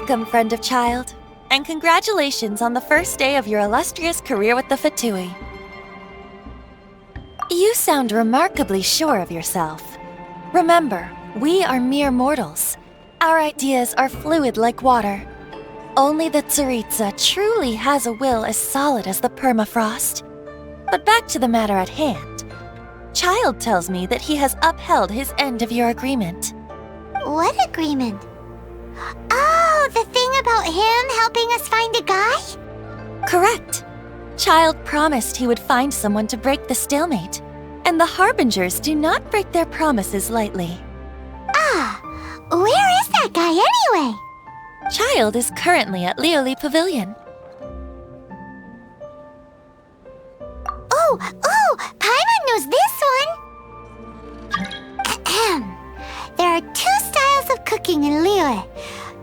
Welcome, friend of child, and congratulations on the first day of your illustrious career with the Fatui. You sound remarkably sure of yourself. Remember, we are mere mortals. Our ideas are fluid like water. Only the Tsaritsa truly has a will as solid as the permafrost. But back to the matter at hand. Child tells me that he has upheld his end of your agreement. What agreement? Oh, the thing about him helping us find a guy? Correct. Child promised he would find someone to break the stalemate. And the Harbingers do not break their promises lightly. Ah, where is that guy anyway? Child is currently at Lioli Pavilion. Oh, Paimon knows this one! Ahem. There are two styles of cooking in Liyue,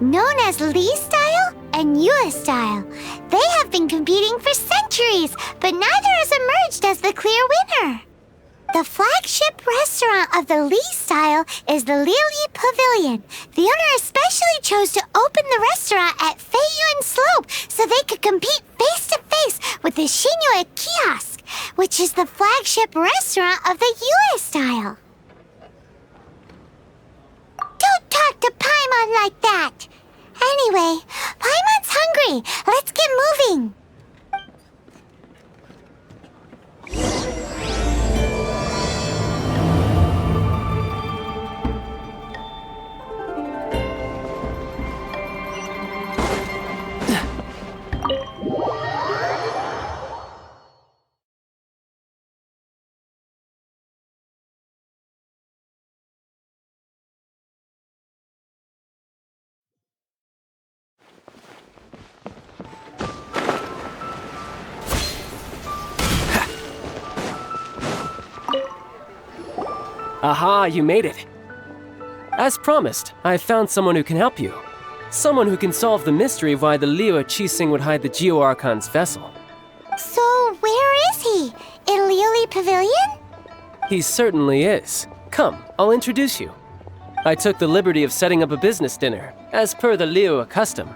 known as Li style and Yue style. They have been competing for centuries, but neither has emerged as the clear winner. The flagship restaurant of the Li style is the Lioli Pavilion. The owner especially chose to open the restaurant at Feiyuan Slope so they could compete face-to-face with the Shinyue Kiosk, which is the flagship restaurant of the Yue style. Don't talk to Paimon like that! Anyway, Paimon's hungry. Let's get moving. Aha, you made it. As promised, I found someone who can help you. Someone who can solve the mystery of why the Liyue Qixing would hide the Geo Archon's vessel. So, where is he? In Lioli Pavilion? He certainly is. Come, I'll introduce you. I took the liberty of setting up a business dinner, as per the Liyue custom.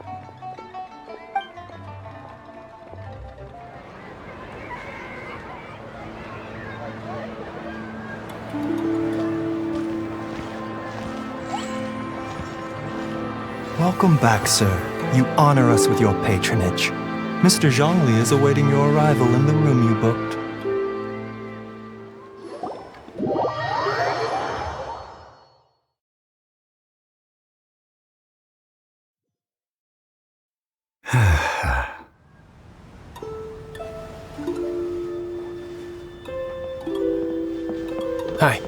Welcome back, sir. You honor us with your patronage. Mr. Zhongli is awaiting your arrival in the room you booked. Hi.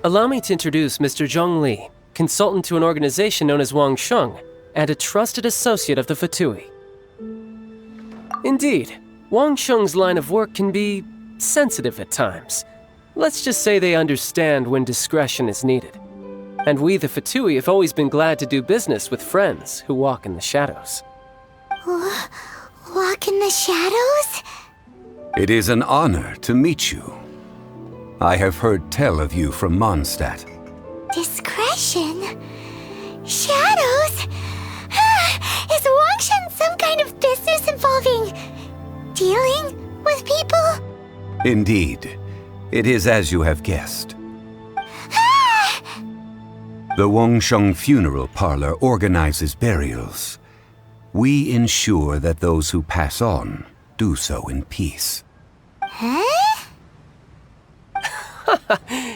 Allow me to introduce Mr. Zhong Li, consultant to an organization known as Wang Sheng, and a trusted associate of the Fatui. Indeed, Wang Sheng's line of work can be sensitive at times. Let's just say they understand when discretion is needed. And we, the Fatui, have always been glad to do business with friends who walk in the shadows. Walk in the shadows? It is an honor to meet you. I have heard tell of you from Mondstadt. Discretion? Shadows? Is Wangshan some kind of business involving dealing with people? Indeed. It is as you have guessed. The Wangsheng Funeral Parlor organizes burials. We ensure that those who pass on do so in peace. Huh?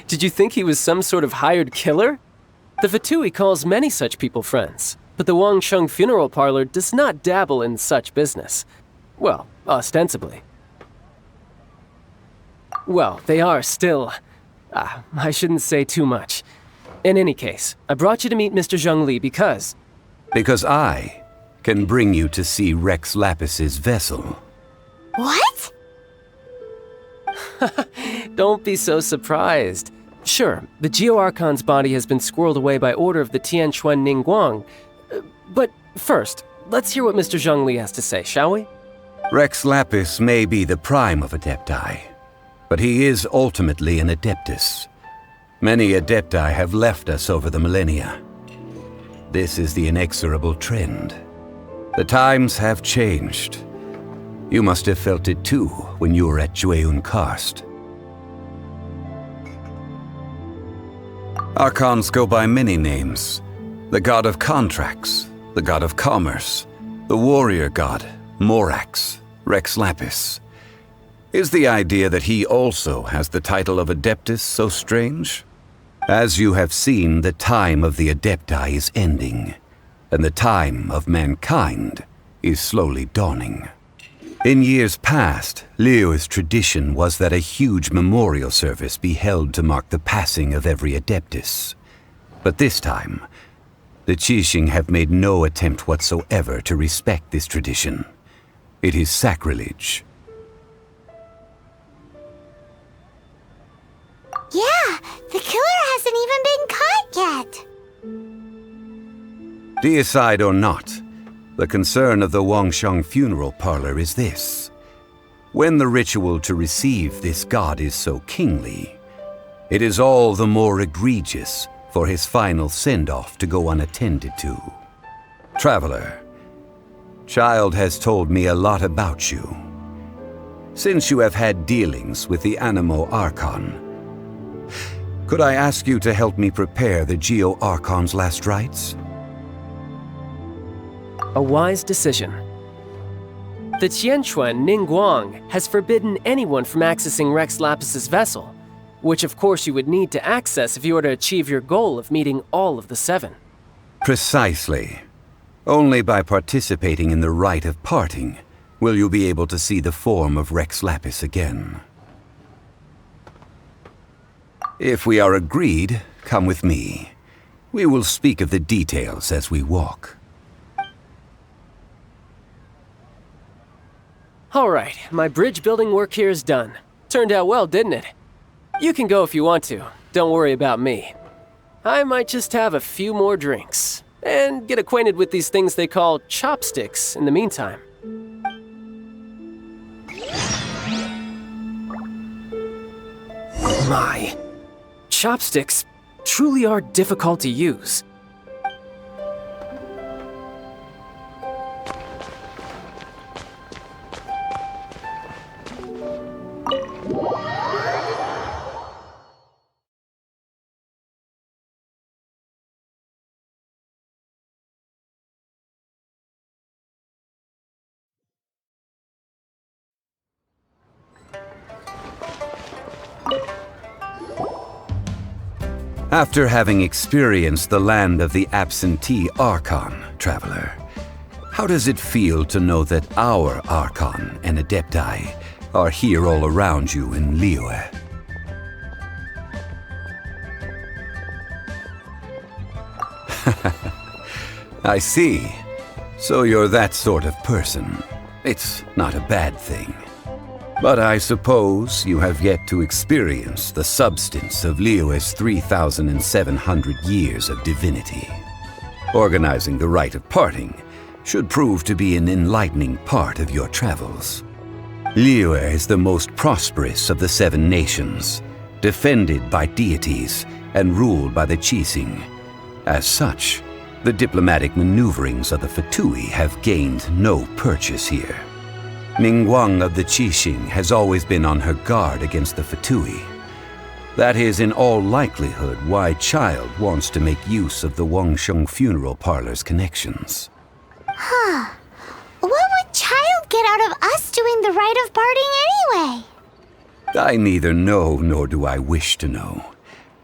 Did you think he was some sort of hired killer? The Fatui calls many such people friends, but the Wangsheng Funeral Parlor does not dabble in such business. Well, ostensibly. Well, they are still... I shouldn't say too much. In any case, I brought you to meet Mr. Zhong Li because... Because I can bring you to see Rex Lapis's vessel. What? Don't be so surprised. Sure, the Geo Archon's body has been squirreled away by order of the Tianquan Ningguang. But first, let's hear what Mr. Zhongli has to say, shall we? Rex Lapis may be the prime of Adepti, but he is ultimately an Adeptus. Many Adepti have left us over the millennia. This is the inexorable trend. The times have changed. You must have felt it too when you were at Jueyun Karst. Archons go by many names. The god of contracts, the god of commerce, the warrior god, Morax, Rex Lapis. Is the idea that he also has the title of Adeptus so strange? As you have seen, the time of the Adepti is ending, and the time of mankind is slowly dawning. In years past, Liyue's tradition was that a huge memorial service be held to mark the passing of every Adeptus. But this time, the Qixing have made no attempt whatsoever to respect this tradition. It is sacrilege. Yeah, the killer hasn't even been caught yet. Deicide or not, the concern of the Wangsheng funeral parlor is this. When the ritual to receive this god is so kingly, it is all the more egregious for his final send-off to go unattended to. Traveler, Child has told me a lot about you. Since you have had dealings with the Animo Archon, could I ask you to help me prepare the Geo Archon's last rites? A wise decision. The Qianquan Ningguang has forbidden anyone from accessing Rex Lapis's vessel, which of course you would need to access if you were to achieve your goal of meeting all of the 7. Precisely. Only by participating in the rite of parting will you be able to see the form of Rex Lapis again. If we are agreed, come with me. We will speak of the details as we walk. Alright, my bridge building work here is done. Turned out well, didn't it? You can go if you want to. Don't worry about me. I might just have a few more drinks, and get acquainted with these things they call chopsticks in the meantime. My, chopsticks truly are difficult to use. After having experienced the land of the absentee Archon, Traveler, how does it feel to know that our Archon and Adepti are here all around you in Liyue? I see. So you're that sort of person. It's not a bad thing. But I suppose you have yet to experience the substance of Liyue's 3,700 years of divinity. Organizing the rite of parting should prove to be an enlightening part of your travels. Liyue is the most prosperous of the 7 nations, defended by deities and ruled by the Qixing. As such, the diplomatic maneuverings of the Fatui have gained no purchase here. Ningguang of the Qixing has always been on her guard against the Fatui. That is in all likelihood why Child wants to make use of the Wangsheng funeral parlor's connections. Huh. What would Child get out of us doing the rite of parting anyway? I neither know nor do I wish to know.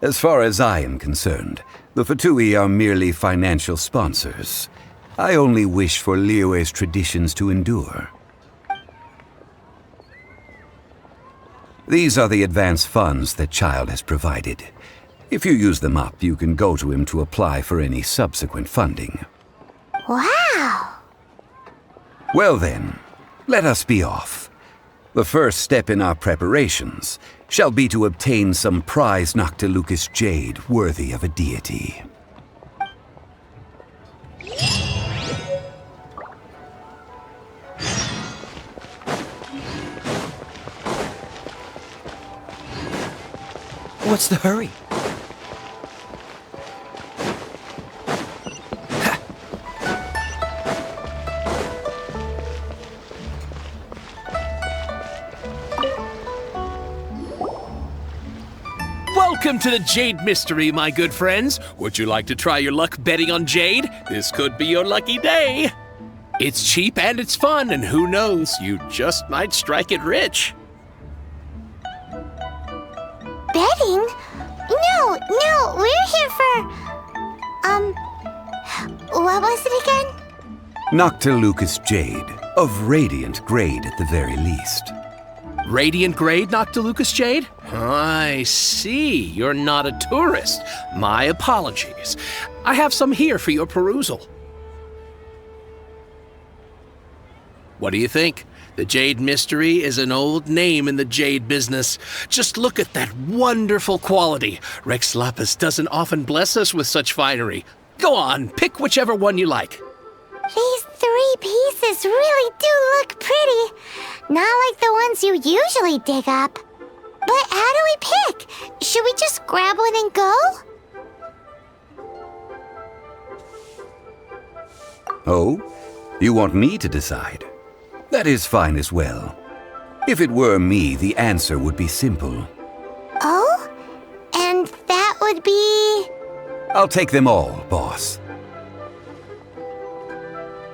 As far as I am concerned, the Fatui are merely financial sponsors. I only wish for Liyue's traditions to endure. These are the advance funds that Child has provided. If you use them up, you can go to him to apply for any subsequent funding. Wow! Well then, let us be off. The first step in our preparations shall be to obtain some prize Noctilucous jade worthy of a deity. What's the hurry? Welcome to the Jade Mystery, my good friends. Would you like to try your luck betting on Jade? This could be your lucky day. It's cheap and it's fun, and who knows, you just might strike it rich. Betting? No, we're here for... what was it again? Noctilucous Jade, of radiant grade at the very least. Radiant grade, Noctilucous Jade? I see. You're not a tourist. My apologies. I have some here for your perusal. What do you think? The Jade Mystery is an old name in the jade business. Just look at that wonderful quality. Rex Lapis doesn't often bless us with such finery. Go on, pick whichever one you like. These 3 pieces really do look pretty. Not like the ones you usually dig up. But how do we pick? Should we just grab one and go? Oh? You want me to decide? That is fine as well. If it were me, the answer would be simple. Oh? And that would be... I'll take them all, boss.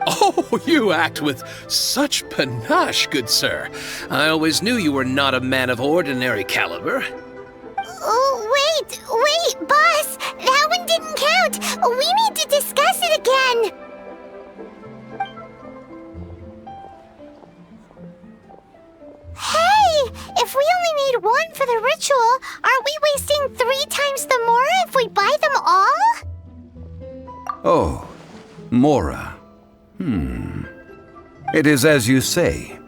Oh, you act with such panache, good sir. I always knew you were not a man of ordinary caliber. Oh, wait, boss! That one didn't count! We need to discuss it again! Hey! If we only need one for the ritual, aren't we wasting 3 times the Mora if we buy them all? Oh, Mora. It is as you say.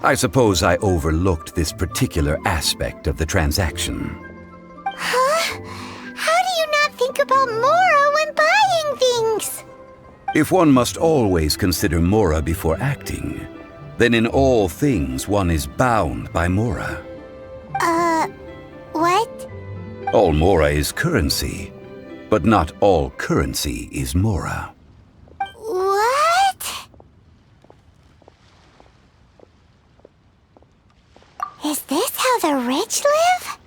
I suppose I overlooked this particular aspect of the transaction. Huh? How do you not think about Mora when buying things? If one must always consider Mora before acting, then in all things one is bound by Mora. What? All Mora is currency, but not all currency is Mora. What? Is this how the rich live?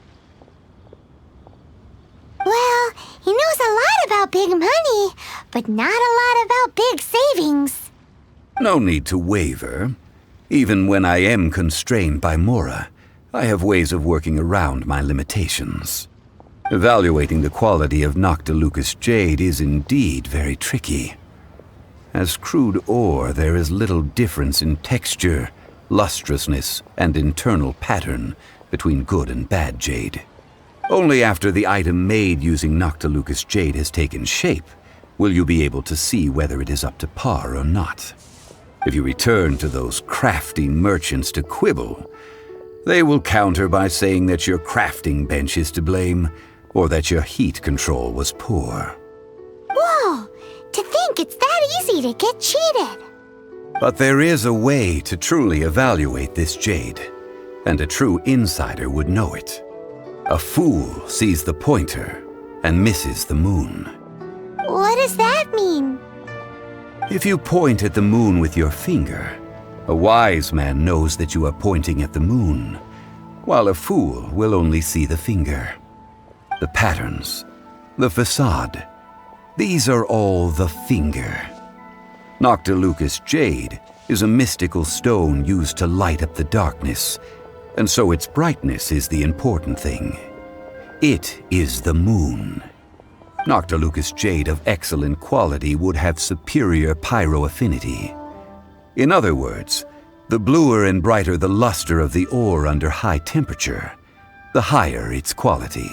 Well, he knows a lot about big money, but not a lot about big savings. No need to waver. Even when I am constrained by Mora, I have ways of working around my limitations. Evaluating the quality of Noctilucous Jade is indeed very tricky. As crude ore, there is little difference in texture, lustrousness, and internal pattern between good and bad jade. Only after the item made using Noctilucous Jade has taken shape will you be able to see whether it is up to par or not. If you return to those crafty merchants to quibble, they will counter by saying that your crafting bench is to blame, or that your heat control was poor. Whoa! To think it's that easy to get cheated! But there is a way to truly evaluate this jade, and a true insider would know it. A fool sees the pointer and misses the moon. What does that mean? If you point at the moon with your finger, a wise man knows that you are pointing at the moon, while a fool will only see the finger. The patterns, the facade, these are all the finger. Noctilucous Jade is a mystical stone used to light up the darkness, and so its brightness is the important thing. It is the moon. Noctilucous Jade of excellent quality would have superior pyroaffinity. In other words, the bluer and brighter the luster of the ore under high temperature, the higher its quality.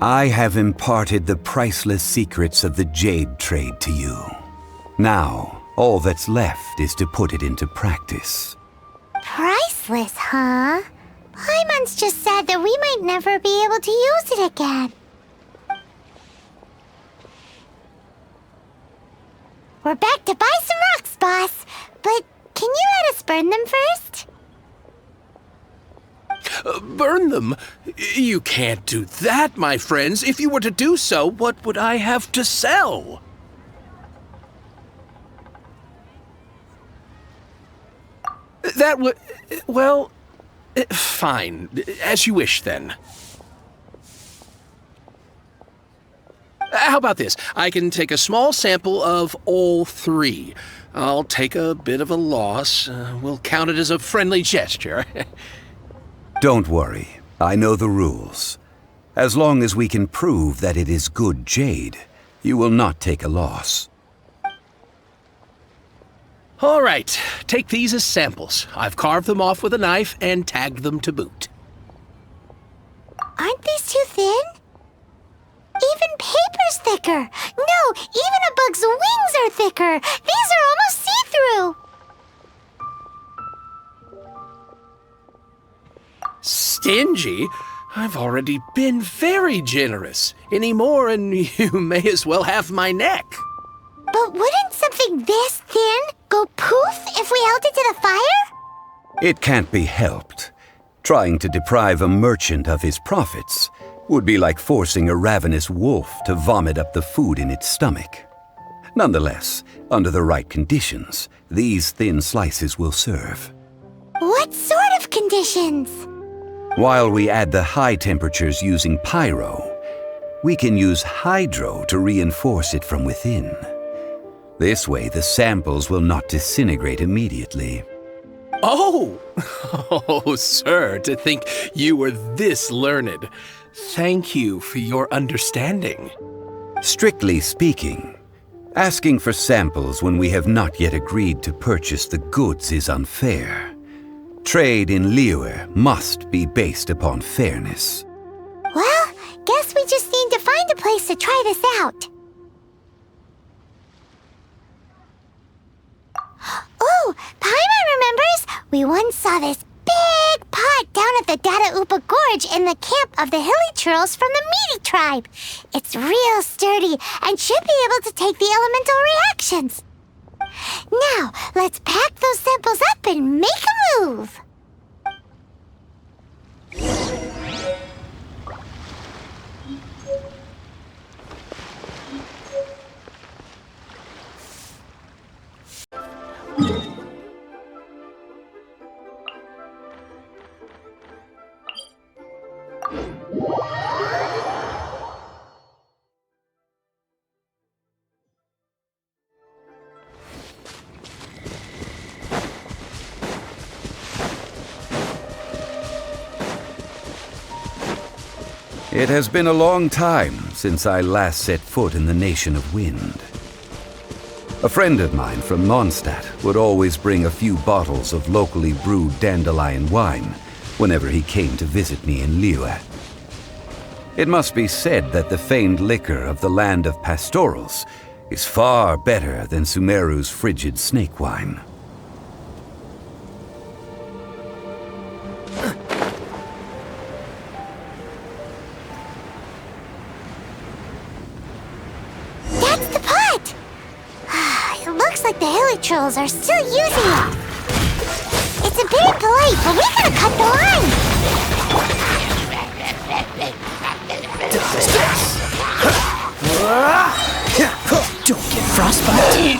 I have imparted the priceless secrets of the jade trade to you. Now, all that's left is to put it into practice. Priceless, huh? Paimon's just said that we might never be able to use it again. We're back to buy some rocks, boss. But can you let us burn them first? Burn them? You can't do that, my friends. If you were to do so, what would I have to sell? That would... well... fine. As you wish, then. How about this? I can take a small sample of all three. I'll take a bit of a loss. We'll count it as a friendly gesture. Don't worry. I know the rules. As long as we can prove that it is good jade, you will not take a loss. All right. Take these as samples. I've carved them off with a knife and tagged them to boot. Aren't these too thin? Even paper's thicker. No, even a bug's wings are thicker. These are almost see-through. Stingy? I've already been very generous. Any more and you may as well have my neck. But wouldn't something this thin go poof if we held it to the fire? It can't be helped. Trying to deprive a merchant of his profits would be like forcing a ravenous wolf to vomit up the food in its stomach. Nonetheless, under the right conditions, these thin slices will serve. What sort of conditions? While we add the high temperatures using pyro, we can use hydro to reinforce it from within. This way, the samples will not disintegrate immediately. Oh! Oh, sir, to think you were this learned. Thank you for your understanding. Strictly speaking, asking for samples when we have not yet agreed to purchase the goods is unfair. Trade in Liyue must be based upon fairness. Well, guess we just need to find a place to try this out. Oh, Paimon remembers! We once saw this big pot down at the Data Upa Gorge in the camp of the hilly churls from the Meaty tribe. It's real sturdy and should be able to take the elemental reactions. Now, let's pack those samples up and make a move. It has been a long time since I last set foot in the Nation of Wind. A friend of mine from Mondstadt would always bring a few bottles of locally brewed dandelion wine whenever he came to visit me in Liyue. It must be said that the famed liquor of the land of pastorals is far better than Sumeru's frigid snake wine. Trolls are still using it. It's a bit polite, but we gotta cut the line. Don't get frostbite.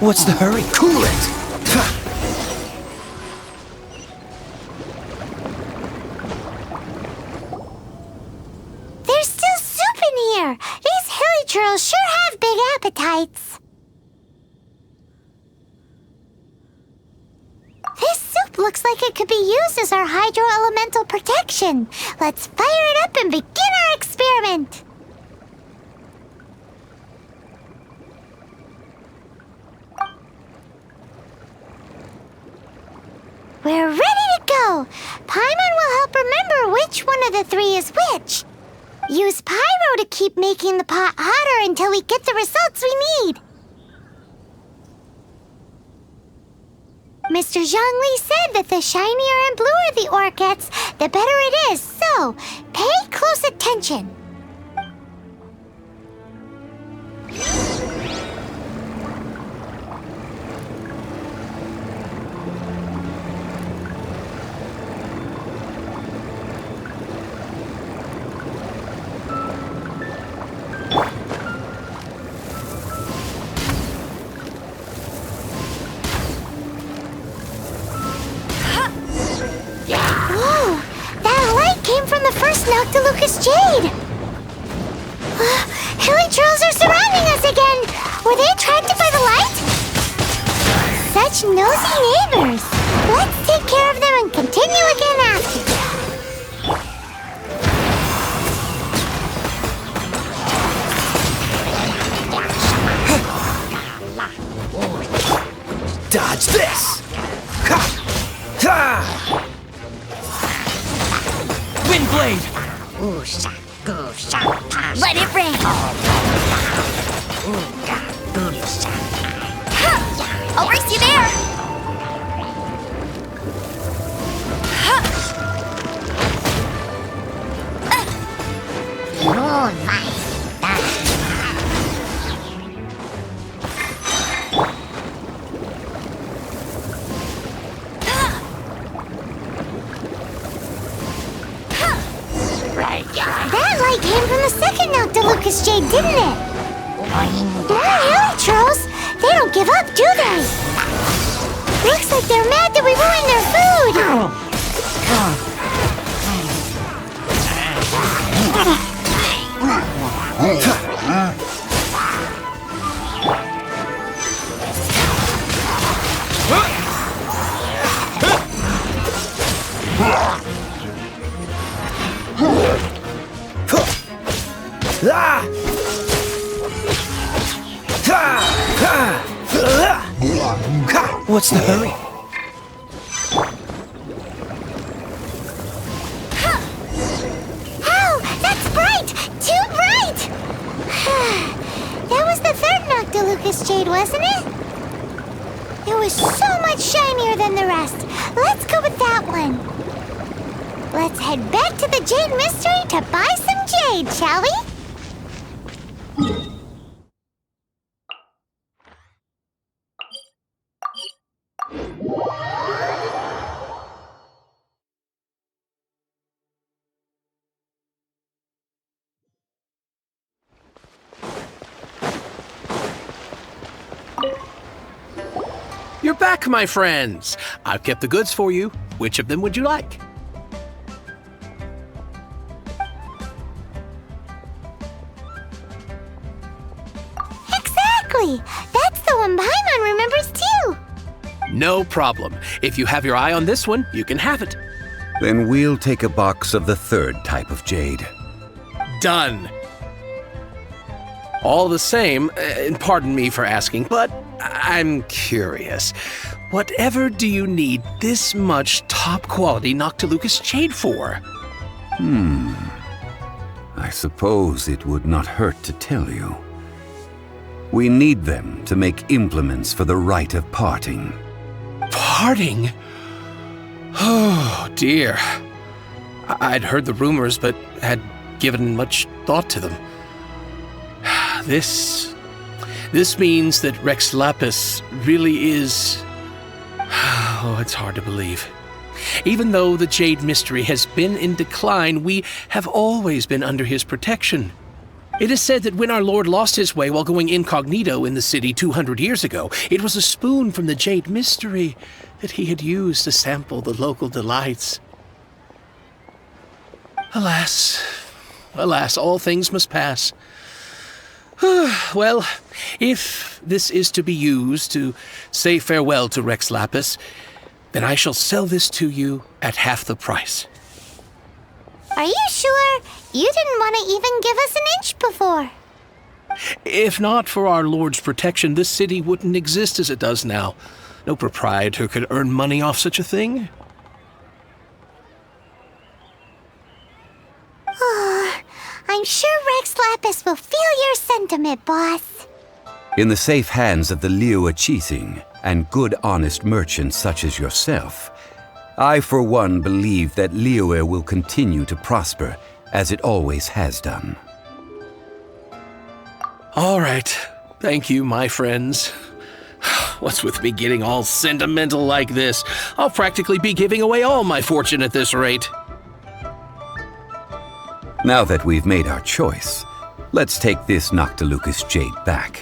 What's the hurry? Cool it. Churls sure have big appetites. This soup looks like it could be used as our hydro-elemental protection. Let's fire it up and begin our experiment. We're ready to go. Paimon will help remember which one of the three is which. Use pyro to keep making the pot hotter until we get the results we need. Mr. Zhongli said that the shinier and bluer the ore gets, the better it is, so pay close attention. Noctilucous Jade! Helitrolls are surrounding us again! Were they attracted by the light? Such nosy neighbors! Let's take care of them and continue again after. Dodge this! Ha! Ha! Windblade! Let it rain! I'll race you there! That light came from the second Noctilucous Jade, didn't it? More Helitrolls! They don't give up, do they? Looks like they're mad that we ruined their food! What's the hurry? Oh, that's bright! Too bright! That was the third Noctilucous Jade, wasn't it? It was so much shinier than the rest. Let's go with that one. Let's head back to the Jade Mystery to buy some jade, shall we? You're back, my friends. I've kept the goods for you. Which of them would you like? Exactly! That's the one Paimon remembers too! No problem. If you have your eye on this one, you can have it. Then we'll take a box of the third type of jade. Done. All the same, and pardon me for asking, but I'm curious. Whatever do you need this much top-quality Noctilucous Jade for? I suppose it would not hurt to tell you. We need them to make implements for the rite of parting. Parting? Oh, dear. I'd heard the rumors, but had given much thought to them. This means that Rex Lapis really is... Oh, it's hard to believe. Even though the Jade Mystery has been in decline, we have always been under his protection. It is said that when our Lord lost his way while going incognito in the city 200 years ago, it was a spoon from the Jade Mystery that he had used to sample the local delights. Alas, all things must pass. Well, if this is to be used to say farewell to Rex Lapis, then I shall sell this to you at half the price. Are you sure? You didn't want to even give us an inch before. If not for our Lord's protection, this city wouldn't exist as it does now. No proprietor could earn money off such a thing. I'm sure Rex Lapis will feel your sentiment, boss. In the safe hands of the Liyue Qixing and good honest merchants such as yourself, I for one believe that Liyue will continue to prosper as it always has done. All right. Thank you, my friends. What's with me getting all sentimental like this? I'll practically be giving away all my fortune at this rate. Now that we've made our choice, let's take this Noctilucous Jade back.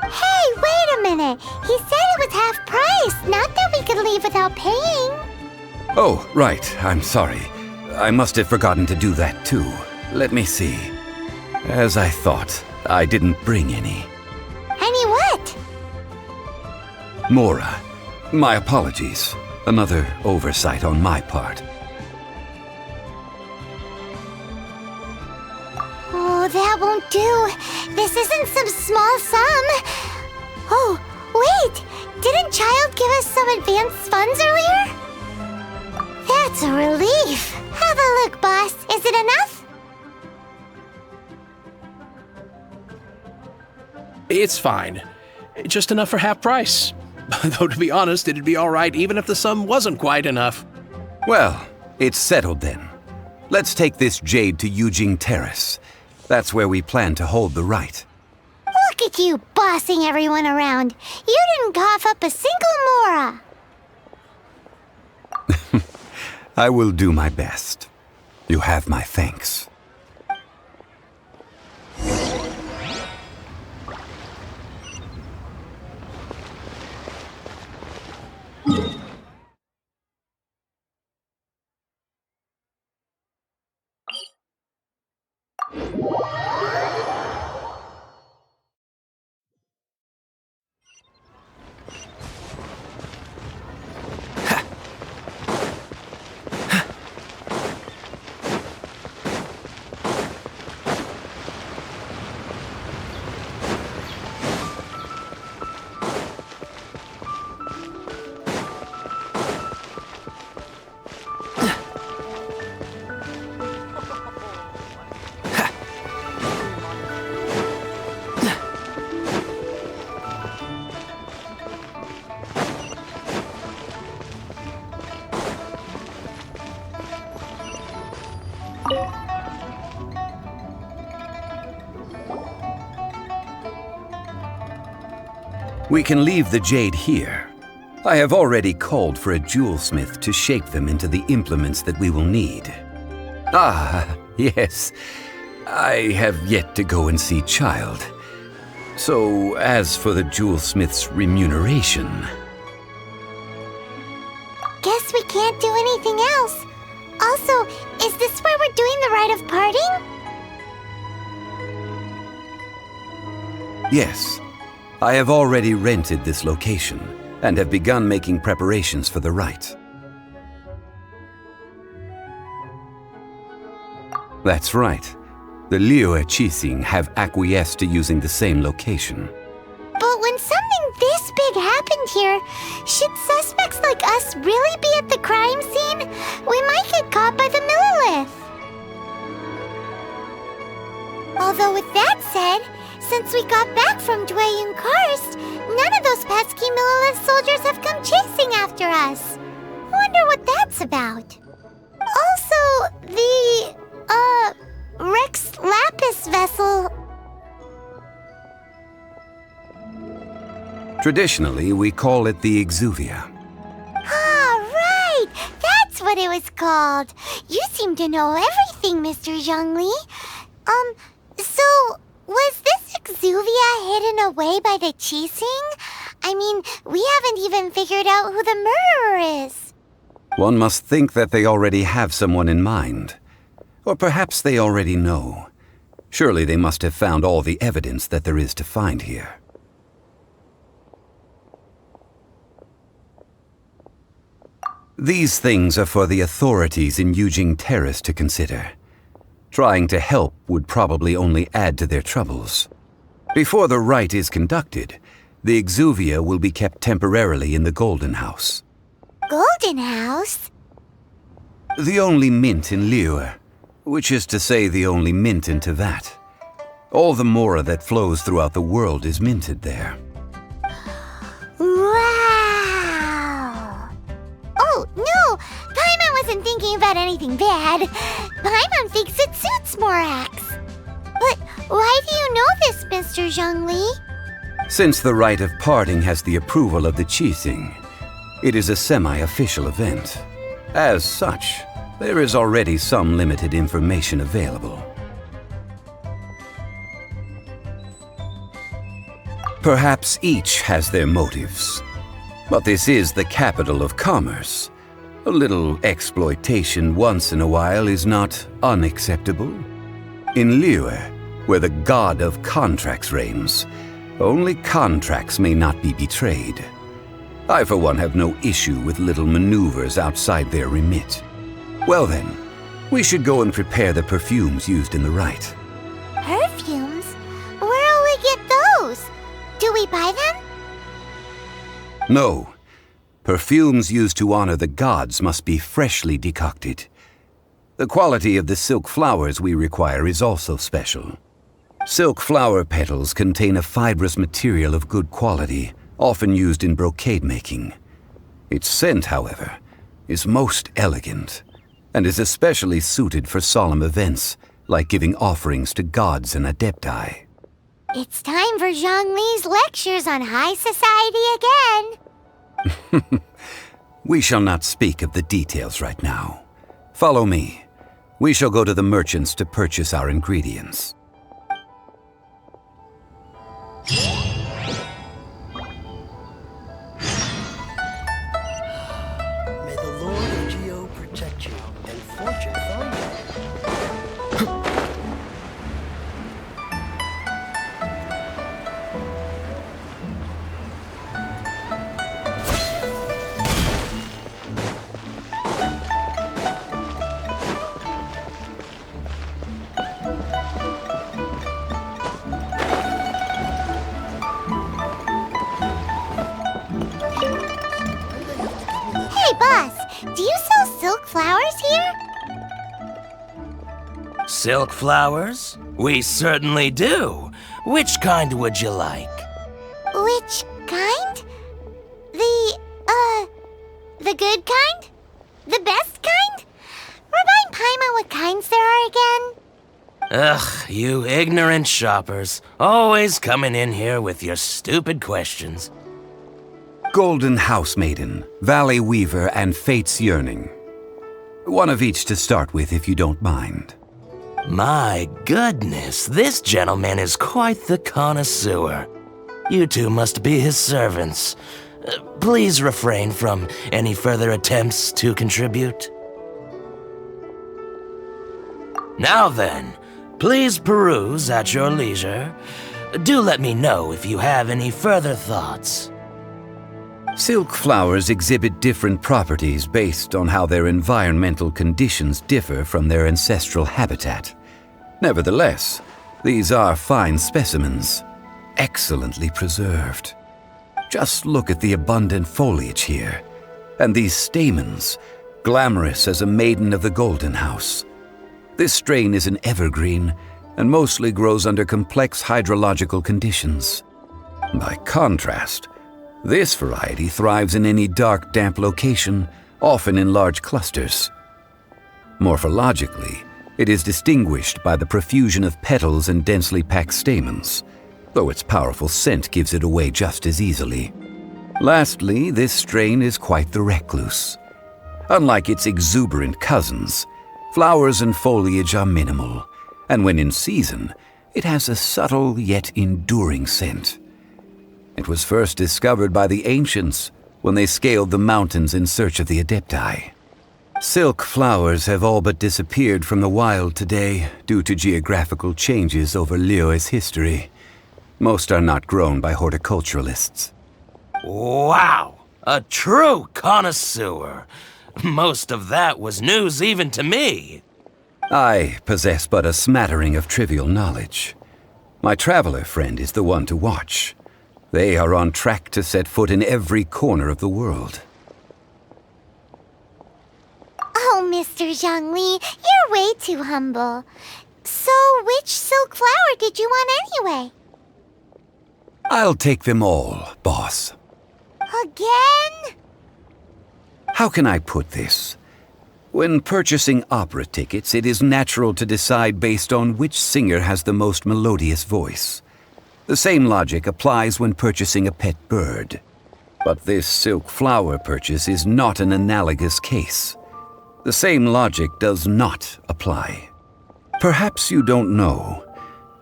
Hey, wait a minute. He said it was half price, not that we could leave without paying. Oh, right, I'm sorry. I must have forgotten to do that too. Let me see. As I thought, I didn't bring any. Any what? Mora, my apologies. Another oversight on my part. Oh, that won't do. This isn't some small sum. Oh, wait! Didn't Child give us some advanced funds earlier? That's a relief. Have a look, boss. Is it enough? It's fine. Just enough for half price. Though to be honest, it'd be alright even if the sum wasn't quite enough. Well, it's settled then. Let's take this jade to Yujing Terrace. That's where we plan to hold the rite. Look at you bossing everyone around. You didn't cough up a single mora. I will do my best. You have my thanks. We can leave the jade here. I have already called for a jewelsmith to shape them into the implements that we will need. Ah, yes. I have yet to go and see Child. So, as for the jewelsmith's remuneration... Guess we can't do anything else. Also, is this where we're doing the rite of parting? Yes. I have already rented this location and have begun making preparations for the rite. That's right. The Liyue Qixing have acquiesced to using the same location. But when something this big happened here, should suspects like us really be at the crime scene? We might get caught by the Millilith. Although with that said, since we got back from Dwayun Karst, none of those pesky Millilith soldiers have come chasing after us. Wonder what that's about. Also, the, Rex Lapis vessel... Traditionally, we call it the Exuvia. Ah, right! That's what it was called. You seem to know everything, Mr. Zhongli. So, was this Exuvia hidden away by the Qixing? I mean, we haven't even figured out who the murderer is. One must think that they already have someone in mind. Or perhaps they already know. Surely they must have found all the evidence that there is to find here. These things are for the authorities in Yujing Terrace to consider. Trying to help would probably only add to their troubles. Before the rite is conducted, the Exuvia will be kept temporarily in the Golden House. Golden House? The only mint in Liyue, which is to say the only mint in Teyvat. All the mora that flows throughout the world is minted there. Wow! Oh, no! Paimon wasn't thinking about anything bad. Paimon thinks it suits Morax. But why do you know this, Mr. Zhongli? Since the rite of parting has the approval of the Qixing, it is a semi-official event. As such, there is already some limited information available. Perhaps each has their motives. But this is the capital of commerce. A little exploitation once in a while is not unacceptable. In Liyue, where the god of contracts reigns, only contracts may not be betrayed. I, for one, have no issue with little maneuvers outside their remit. Well then, we should go and prepare the perfumes used in the rite. Perfumes? Where'll we get those? Do we buy them? No. Perfumes used to honor the gods must be freshly decocted. The quality of the silk flowers we require is also special. Silk flower petals contain a fibrous material of good quality, often used in brocade making. Its scent, however, is most elegant, and is especially suited for solemn events, like giving offerings to gods and adepti. It's time for Zhongli's lectures on high society again. We shall not speak of the details right now. Follow me. We shall go to the merchants to purchase our ingredients. May the Lord of Geo protect you and fortune find you. Hey, boss, do you sell silk flowers here? Silk flowers? We certainly do. Which kind would you like? Which kind? The good kind? The best kind? Remind Paimon what kinds there are again? Ugh, you ignorant shoppers. Always coming in here with your stupid questions. Golden Housemaiden, Valley Weaver, and Fate's Yearning. One of each to start with, if you don't mind. My goodness, this gentleman is quite the connoisseur. You two must be his servants. Please refrain from any further attempts to contribute. Now then, please peruse at your leisure. Do let me know if you have any further thoughts. Silk flowers exhibit different properties based on how their environmental conditions differ from their ancestral habitat. Nevertheless, these are fine specimens, excellently preserved. Just look at the abundant foliage here, and these stamens, glamorous as a maiden of the Golden House. This strain is an evergreen, and mostly grows under complex hydrological conditions. By contrast, this variety thrives in any dark, damp location, often in large clusters. Morphologically, it is distinguished by the profusion of petals and densely packed stamens, though its powerful scent gives it away just as easily. Lastly, this strain is quite the recluse. Unlike its exuberant cousins, flowers and foliage are minimal, and when in season, it has a subtle yet enduring scent. It was first discovered by the ancients when they scaled the mountains in search of the adepti. Silk flowers have all but disappeared from the wild today due to geographical changes over Liyue's history. Most are not grown by horticulturalists. Wow! A true connoisseur. Most of that was news even to me. I possess but a smattering of trivial knowledge. My traveler friend is the one to watch. They are on track to set foot in every corner of the world. Oh, Mr. Zhongli, you're way too humble. So, which silk flower did you want anyway? I'll take them all, boss. Again? How can I put this? When purchasing opera tickets, it is natural to decide based on which singer has the most melodious voice. The same logic applies when purchasing a pet bird. But this silk flower purchase is not an analogous case. The same logic does not apply. Perhaps you don't know.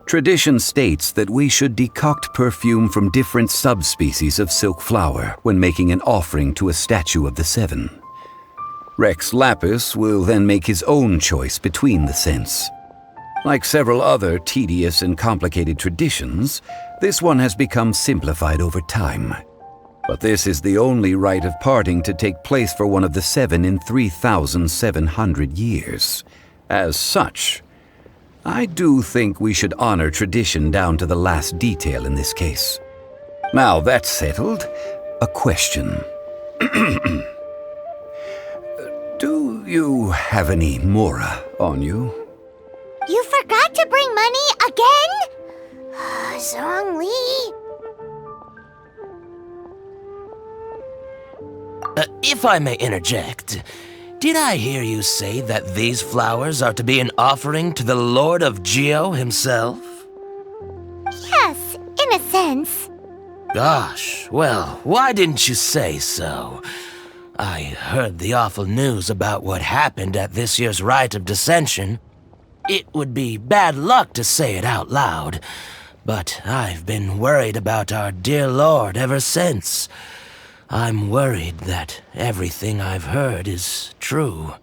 Tradition states that we should decoct perfume from different subspecies of silk flower when making an offering to a statue of the Seven. Rex Lapis will then make his own choice between the scents. Like several other tedious and complicated traditions, this one has become simplified over time. But this is the only rite of parting to take place for one of the 7 in 3,700 years. As such, I do think we should honor tradition down to the last detail in this case. Now that's settled, a question. Do you have any mora on you? You forgot to bring money again? Zhongli. If I may interject, did I hear you say that these flowers are to be an offering to the Lord of Geo himself? Yes, in a sense. Gosh, well, why didn't you say so? I heard the awful news about what happened at this year's Rite of Dissension. It would be bad luck to say it out loud, but I've been worried about our dear Lord ever since. I'm worried that everything I've heard is true.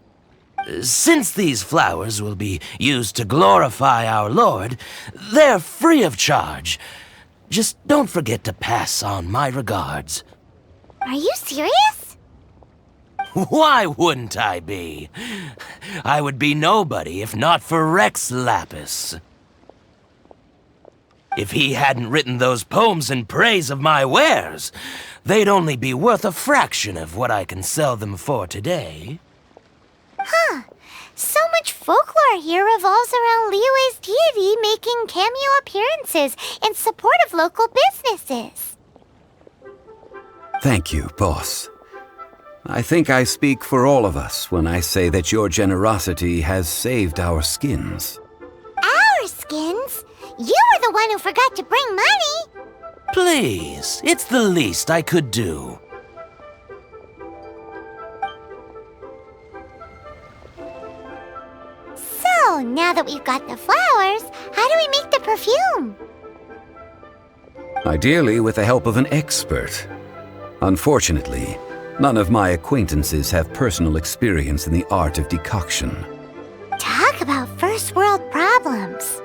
Since these flowers will be used to glorify our Lord, they're free of charge. Just don't forget to pass on my regards. Are you serious? Why wouldn't I be? I would be nobody if not for Rex Lapis. If he hadn't written those poems in praise of my wares, they'd only be worth a fraction of what I can sell them for today. Huh. So much folklore here revolves around Liyue's deity making cameo appearances in support of local businesses. Thank you, boss. I think I speak for all of us when I say that your generosity has saved our skins. Our skins? You were the one who forgot to bring money. Please, it's the least I could do. So, now that we've got the flowers, how do we make the perfume? Ideally with the help of an expert. Unfortunately, none of my acquaintances have personal experience in the art of decoction. Talk about first world problems.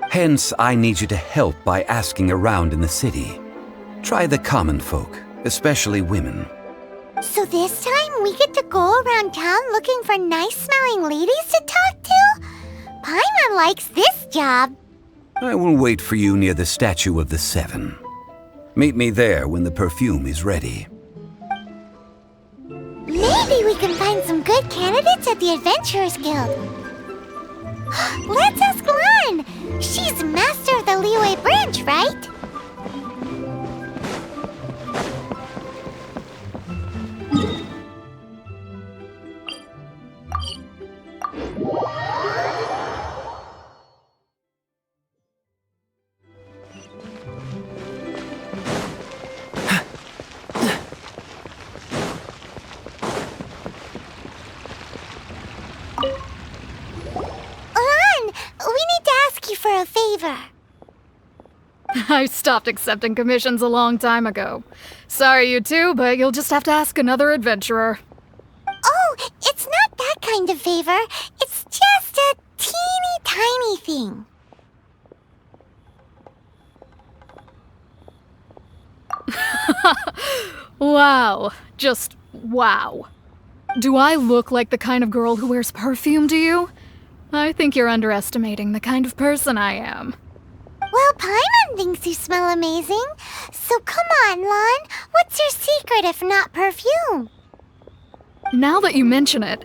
Hence, I need you to help by asking around in the city. Try the common folk, especially women. So this time we get to go around town looking for nice-smelling ladies to talk to? Paimon likes this job. I will wait for you near the Statue of the Seven. Meet me there when the perfume is ready. Maybe we can find some good candidates at the Adventurers Guild. Let's ask Lan. She's master of the Liyue branch, right? For a favor. I stopped accepting commissions a long time ago. Sorry, you two, but you'll just have to ask another adventurer. Oh, it's not that kind of favor. It's just a teeny tiny thing. Wow. Just wow. Do I look like the kind of girl who wears perfume to you? I think you're underestimating the kind of person I am. Well, Paimon thinks you smell amazing. So come on, Lan. What's your secret if not perfume? Now that you mention it,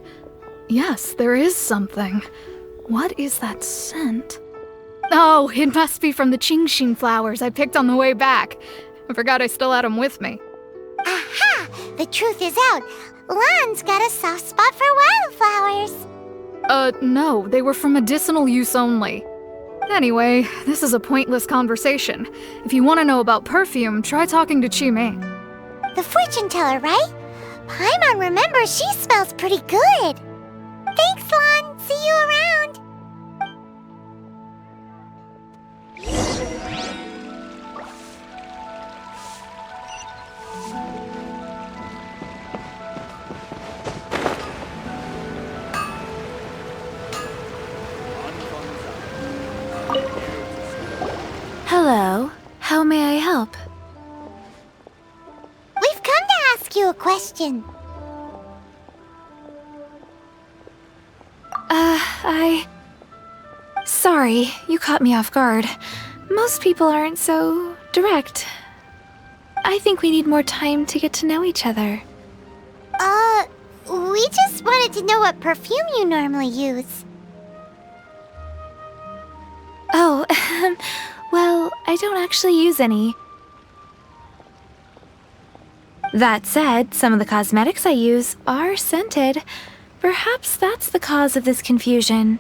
yes, there is something. What is that scent? Oh, it must be from the Qingxin flowers I picked on the way back. I forgot I still had them with me. Aha! The truth is out. Lan's got a soft spot for wildflowers. No, they were for medicinal use only. Anyway, this is a pointless conversation. If you want to know about perfume, try talking to Qimei. The fortune teller, right? Paimon remembers she smells pretty good. Thanks, Lan. See you around. ask you a question. Sorry, you caught me off guard. Most people aren't so direct. I think we need more time to get to know each other. We just wanted to know what perfume you normally use. Oh, well, I don't actually use any. That said, some of the cosmetics I use are scented. Perhaps that's the cause of this confusion.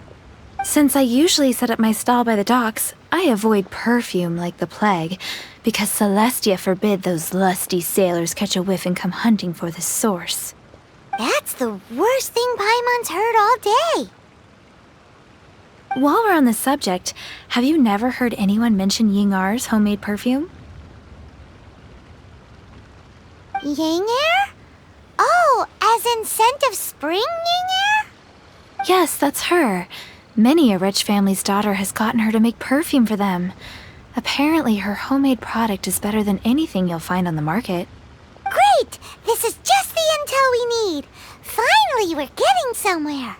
Since I usually set up my stall by the docks, I avoid perfume like the plague, because Celestia forbid those lusty sailors catch a whiff and come hunting for the source. That's the worst thing Paimon's heard all day. While we're on the subject, have you never heard anyone mention Yingar's homemade perfume? Yingar? Oh, as in scent of spring, Yingar? Yes, that's her. Many a rich family's daughter has gotten her to make perfume for them. Apparently, her homemade product is better than anything you'll find on the market. Great! This is just the intel we need. Finally, we're getting somewhere.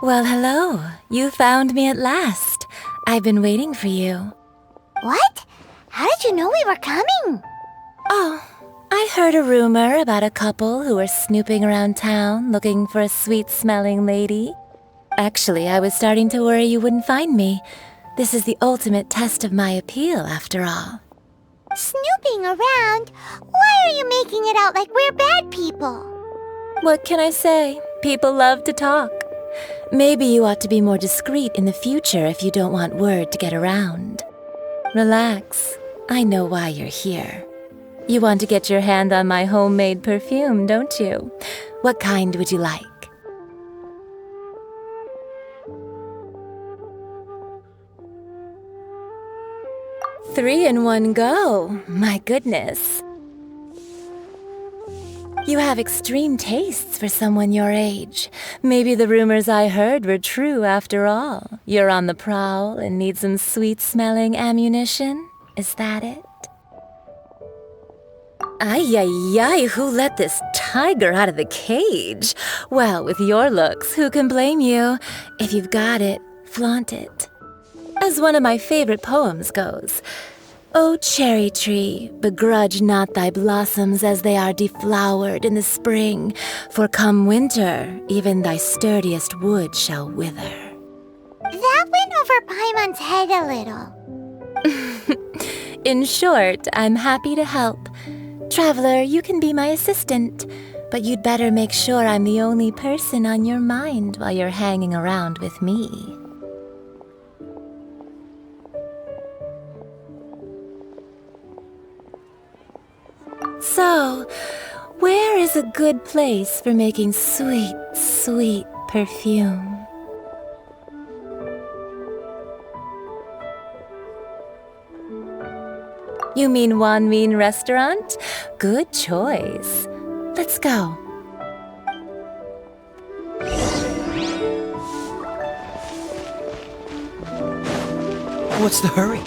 Well, hello. You found me at last. I've been waiting for you. What? How did you know we were coming? Oh, I heard a rumor about a couple who were snooping around town looking for a sweet-smelling lady. Actually, I was starting to worry you wouldn't find me. This is the ultimate test of my appeal, after all. Snooping around? Why are you making it out like we're bad people? What can I say? People love to talk. Maybe you ought to be more discreet in the future if you don't want word to get around. Relax. I know why you're here. You want to get your hand on my homemade perfume, don't you? What kind would you like? Three in one go. My goodness. You have extreme tastes for someone your age. Maybe the rumors I heard were true after all. You're on the prowl and need some sweet-smelling ammunition? Is that it? Ay, ay, ay, who let this tiger out of the cage? Well, with your looks, who can blame you? If you've got it, flaunt it. As one of my favorite poems goes, O cherry tree, begrudge not thy blossoms as they are deflowered in the spring, for come winter, even thy sturdiest wood shall wither. That went over Paimon's head a little. In short, I'm happy to help. Traveler, you can be my assistant, but you'd better make sure I'm the only person on your mind while you're hanging around with me. So, where is a good place for making sweet, sweet perfume? You mean Wanmin Restaurant? Good choice. Let's go. What's the hurry?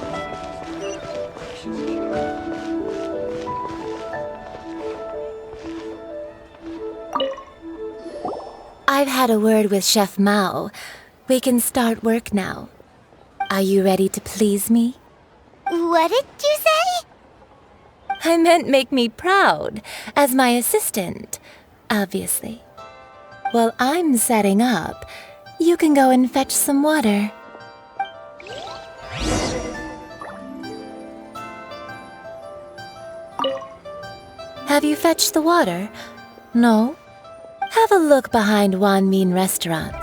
I've had a word with Chef Mao. We can start work now. Are you ready to please me? What did you say? I meant make me proud, as my assistant, obviously. While I'm setting up, you can go and fetch some water. Have you fetched the water? No? Have a look behind Wanmin Restaurant.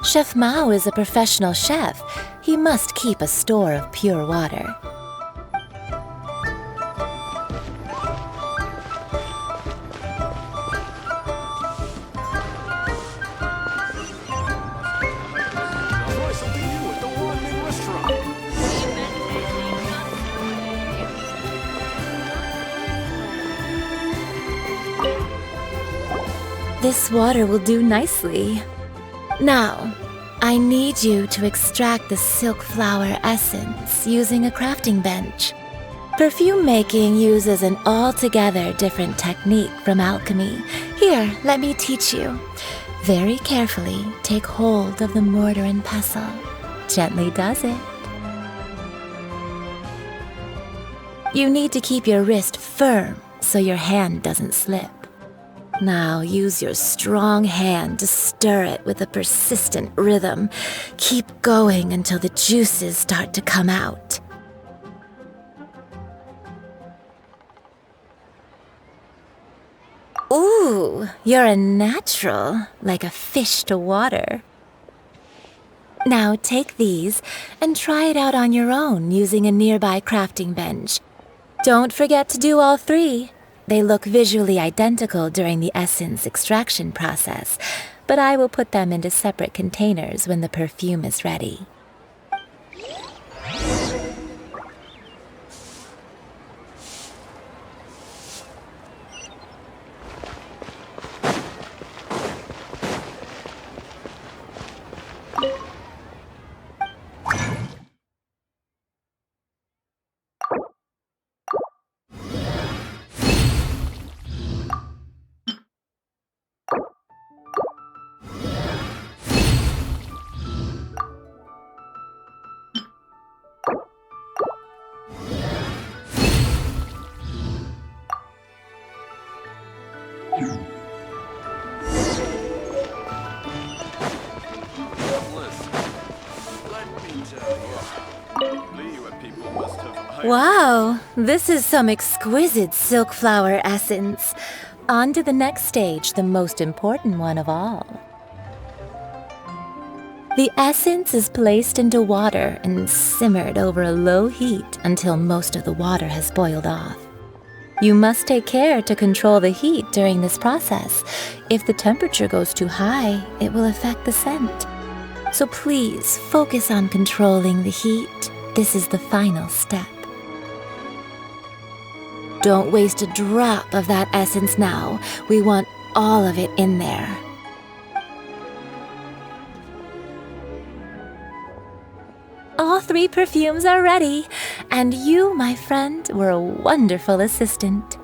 Chef Mao is a professional chef. He must keep a store of pure water. This water will do nicely. Now, I need you to extract the silk flower essence using a crafting bench. Perfume making uses an altogether different technique from alchemy. Here, let me teach you. Very carefully, take hold of the mortar and pestle. Gently does it. You need to keep your wrist firm so your hand doesn't slip. Now use your strong hand to stir it with a persistent rhythm. Keep going until the juices start to come out. Ooh, you're a natural, like a fish to water. Now take these and try it out on your own using a nearby crafting bench. Don't forget to do all three. They look visually identical during the essence extraction process, but I will put them into separate containers when the perfume is ready. Wow, this is some exquisite silk flower essence. On to the next stage, the most important one of all. The essence is placed into water and simmered over a low heat until most of the water has boiled off. You must take care to control the heat during this process. If the temperature goes too high, it will affect the scent. So please focus on controlling the heat. This is the final step. Don't waste a drop of that essence now. We want all of it in there. All three perfumes are ready, and you, my friend, were a wonderful assistant.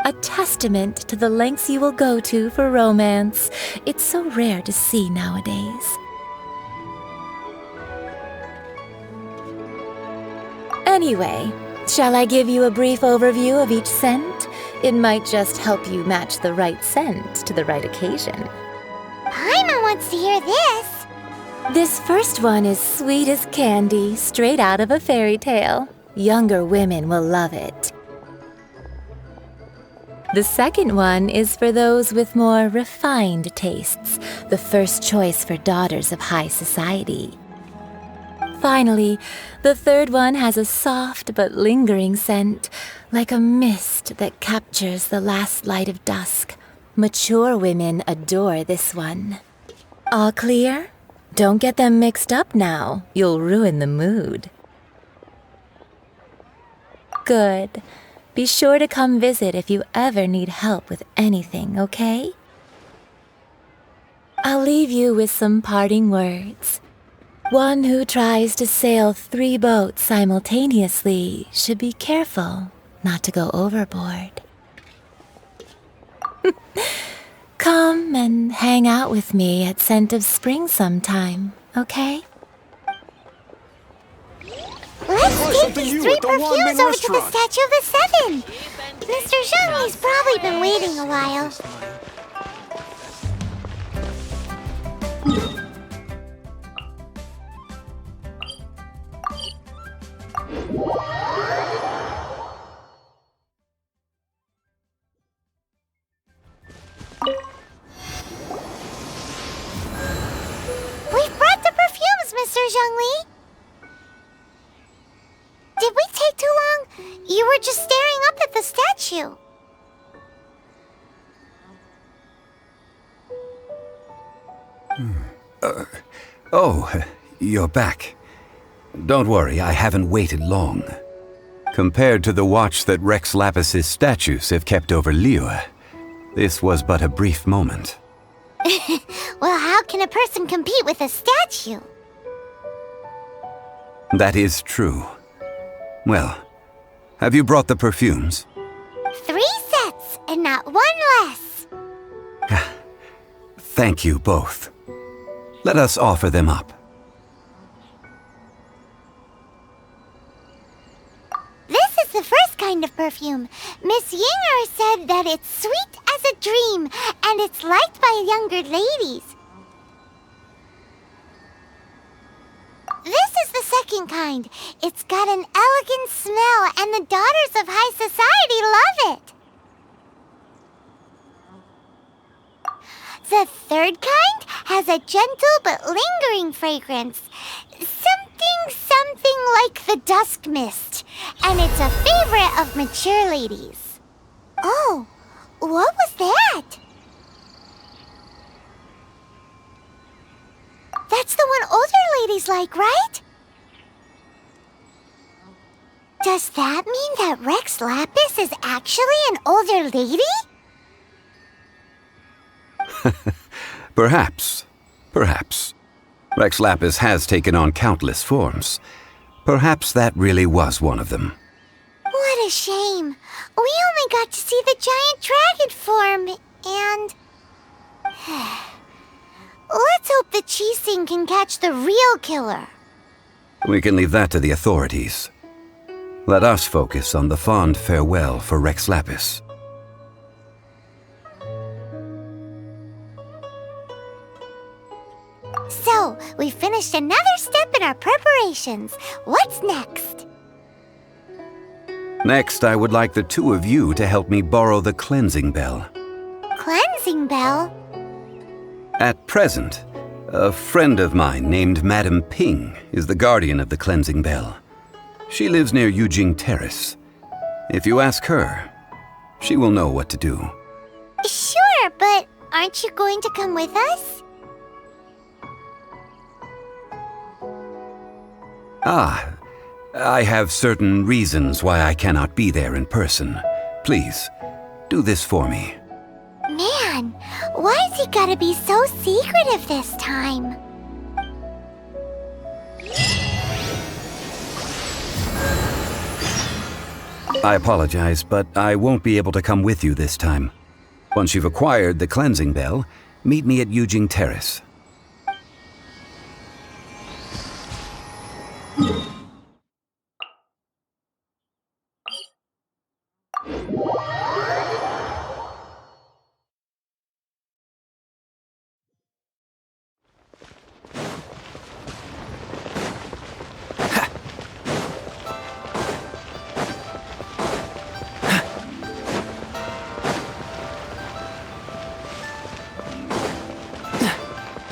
A testament to the lengths you will go to for romance. It's so rare to see nowadays. Anyway, shall I give you a brief overview of each scent? It might just help you match the right scent to the right occasion. Paimon wants to hear this. This first one is sweet as candy, straight out of a fairy tale. Younger women will love it. The second one is for those with more refined tastes, the first choice for daughters of high society. Finally, the third one has a soft but lingering scent, like a mist that captures the last light of dusk. Mature women adore this one. All clear? Don't get them mixed up now. You'll ruin the mood. Good. Be sure to come visit if you ever need help with anything, okay? I'll leave you with some parting words. One who tries to sail 3 boats simultaneously should be careful not to go overboard. Come and hang out with me at Scent of Spring sometime, okay? Let's take these 3 perfumes over to the Statue of the Seven. Mr. Zhongli's probably been waiting a while. We've brought the perfumes, Mr. Zhongli. Did we take too long? You were just staring up at the statue. Oh, you're back. Don't worry, I haven't waited long. Compared to the watch that Rex Lapis's statues have kept over Liyue, This was but a brief moment. Well, how can a person compete with a statue? That is true. Well, have you brought the perfumes? 3 sets, and not one less. Thank you both. Let us offer them up. This is the first kind of perfume. Miss Yinger said that it's sweet as a dream, and it's liked by younger ladies. This is the second kind. It's got an elegant smell, and the daughters of high society love it. The third kind has a gentle but lingering fragrance. Something like the dusk mist. And it's a favorite of mature ladies. Oh, what was that? That's the one older ladies like, right? Does that mean that Rex Lapis is actually an older lady? Perhaps. Perhaps. Rex Lapis has taken on countless forms. Perhaps that really was one of them. What a shame. We only got to see the giant dragon form, and... Let's hope the Chising can catch the real killer. We can leave that to the authorities. Let us focus on the fond farewell for Rex Lapis. So, we finished another step in our preparations. What's next? Next, I would like the two of you to help me borrow the cleansing bell. Cleansing bell? At present, a friend of mine named Madame Ping is the guardian of the cleansing bell. She lives near Yujing Terrace. If you ask her, she will know what to do. Sure, but aren't you going to come with us? Ah, I have certain reasons why I cannot be there in person. Please, do this for me. Man, why's he gotta be so secretive this time? I apologize, but I won't be able to come with you this time. Once you've acquired the cleansing bell, meet me at Yujing Terrace.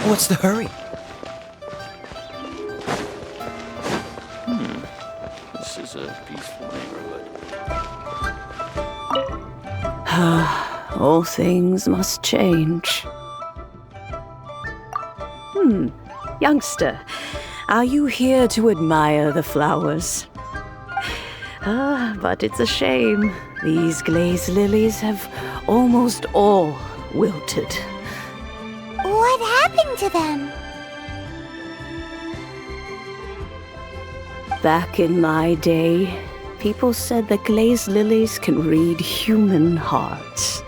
What's the hurry? This is a peaceful neighborhood. All things must change. Youngster, are you here to admire the flowers? But it's a shame. These glazed lilies have almost all wilted. What happened to them? Back in my day, people said that glazed lilies can read human hearts.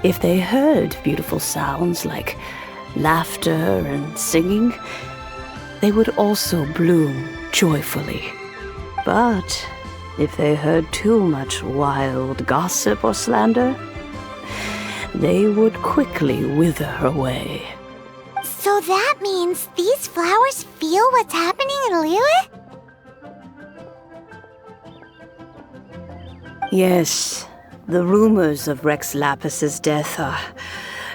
If they heard beautiful sounds like laughter and singing, they would also bloom joyfully. But if they heard too much wild gossip or slander, they would quickly wither away. So that means these flowers feel what's happening in Liyue? Yes, the rumors of Rex Lapis's death are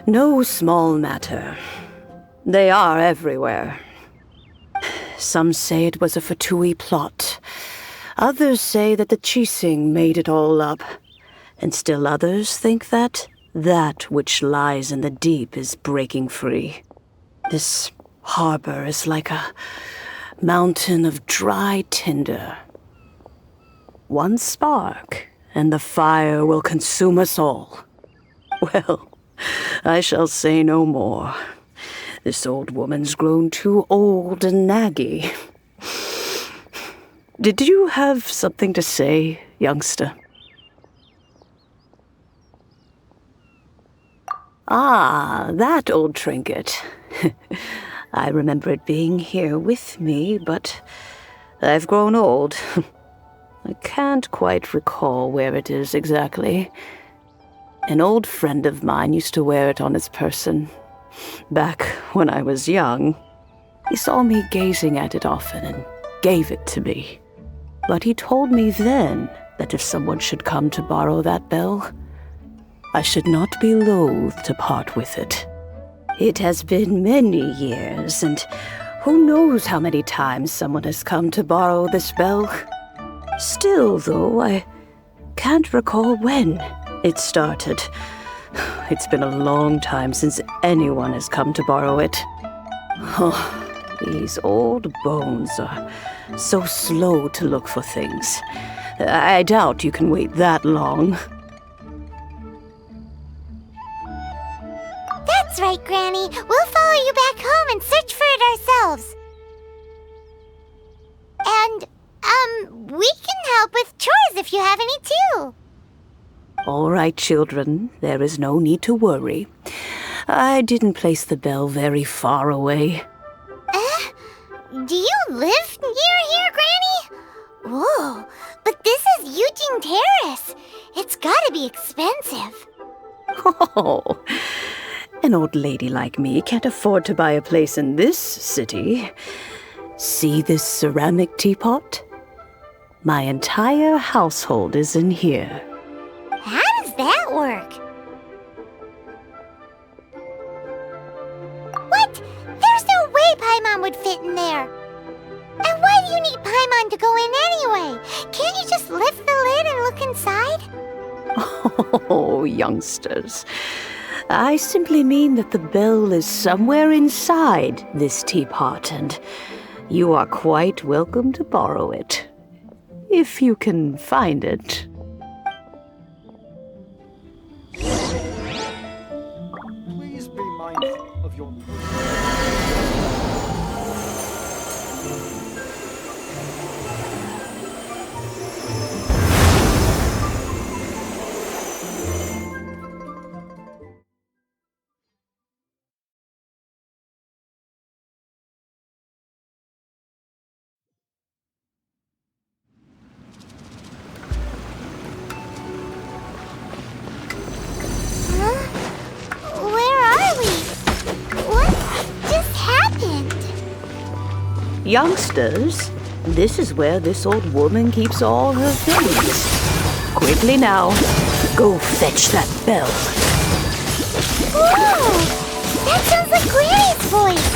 no small matter. They are everywhere. Some say it was a Fatui plot. Others say that the Chising made it all up. And still others think that which lies in the deep is breaking free. This harbor is like a mountain of dry tinder. One spark, and the fire will consume us all. Well, I shall say no more. This old woman's grown too old and naggy. Did you have something to say, youngster? Ah, that old trinket. I remember it being here with me, but I've grown old. I can't quite recall where it is exactly. An old friend of mine used to wear it on his person. Back when I was young, he saw me gazing at it often and gave it to me. But he told me then that if someone should come to borrow that bell, I should not be loath to part with it. It has been many years, and who knows how many times someone has come to borrow this bell. Still, though, I can't recall when it started. It's been a long time since anyone has come to borrow it. Oh, these old bones are so slow to look for things. I doubt you can wait that long. That's right, Granny. We'll follow you back home and search for it ourselves. And, we can help with chores if you have any too. All right, children. There is no need to worry. I didn't place the bell very far away. Do you live near here, Granny? Whoa, but this is Eugene Terrace. It's gotta be expensive. Oh, an old lady like me can't afford to buy a place in this city. See this ceramic teapot? My entire household is in here. How does that work? What? There's no way Paimon would fit in there. And why do you need Paimon to go in anyway? Can't you just lift the lid and look inside? Oh, youngsters. I simply mean that the bell is somewhere inside this teapot, and you are quite welcome to borrow it, if you can find it. Please be mindful of your... Youngsters, this is where this old woman keeps all her things. Quickly now, go fetch that bell. Whoa! That sounds like Granny's voice.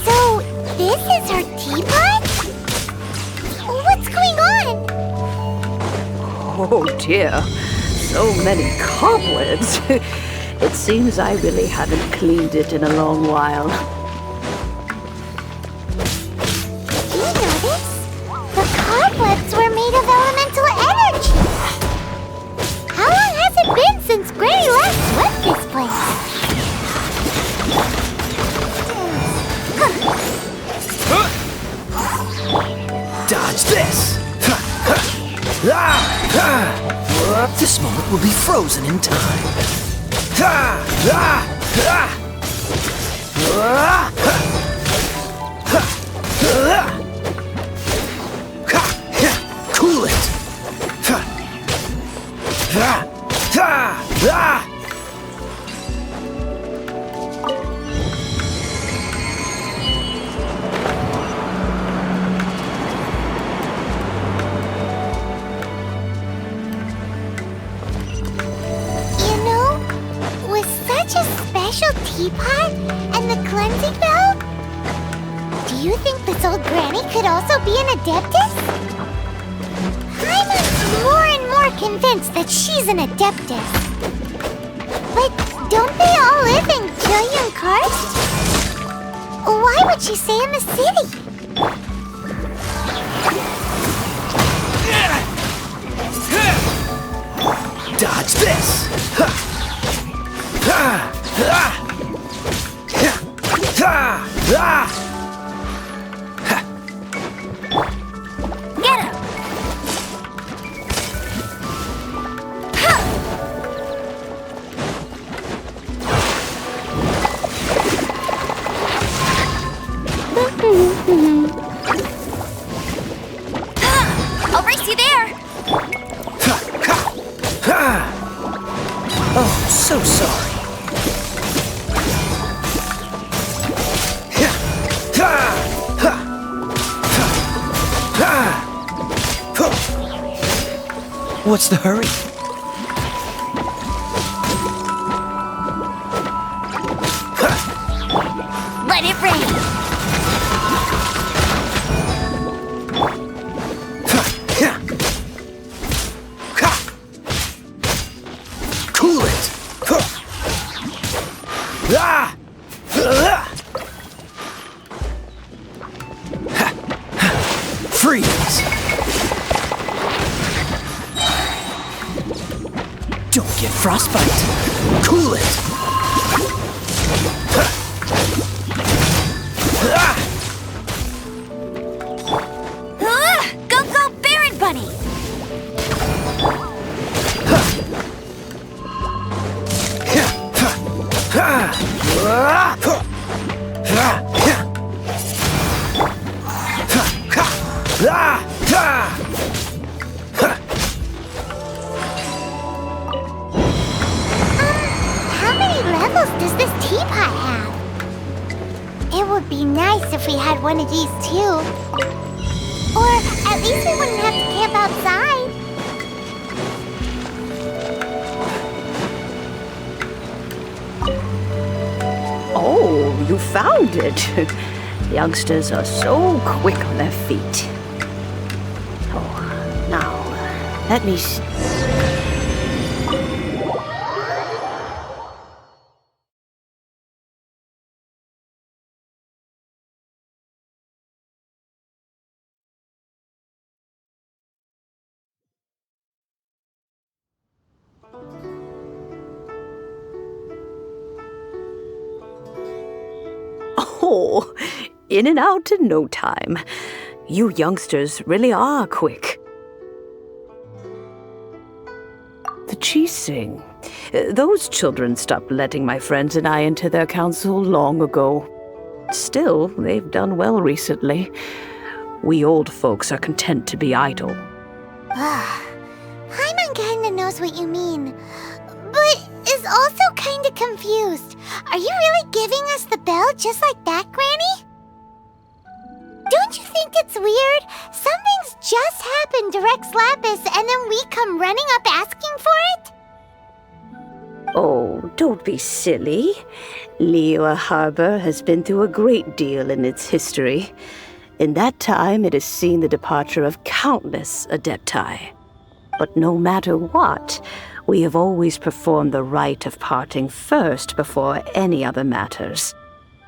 So, this is her teapot? What's going on? Oh dear, so many cobwebs. It seems I really haven't cleaned it in a long while. Cobwebs were made of elemental energy. How long has it been since Granny last swept this place? Dodge this! This moment will be frozen in time. Cool it! You know, with such a special teapot and the cleansing bell, do you think this old Granny could also be an Adeptus? I'm more and more convinced that she's an Adeptus. But don't they all live in Killian Karst? Why would she stay in the city? Dodge this! I'll race you there! Oh, so sorry. What's the hurry? Let it rain! Cool it! Freeze! Don't get frostbite. Cool it! Go, go, Baron Bunny! How many levels does this teapot have? It would be nice if we had one of these too. Or at least we wouldn't have to camp outside. Oh, you found it. Youngsters are so quick on their feet. Oh, now, let me see. Oh, in and out in no time. You youngsters really are quick. The Chising. Those children stopped letting my friends and I into their council long ago. Still, they've done well recently. We old folks are content to be idle. Paimon kinda knows what you mean, but is also kinda confused. Are you really giving us the bell just like that, Granny? Don't you think it's weird? Something's just happened to Rex Lapis and then we come running up asking for it? Oh, don't be silly. Liyue Harbor has been through a great deal in its history. In that time, it has seen the departure of countless Adepti. But no matter what, we have always performed the rite of parting first before any other matters.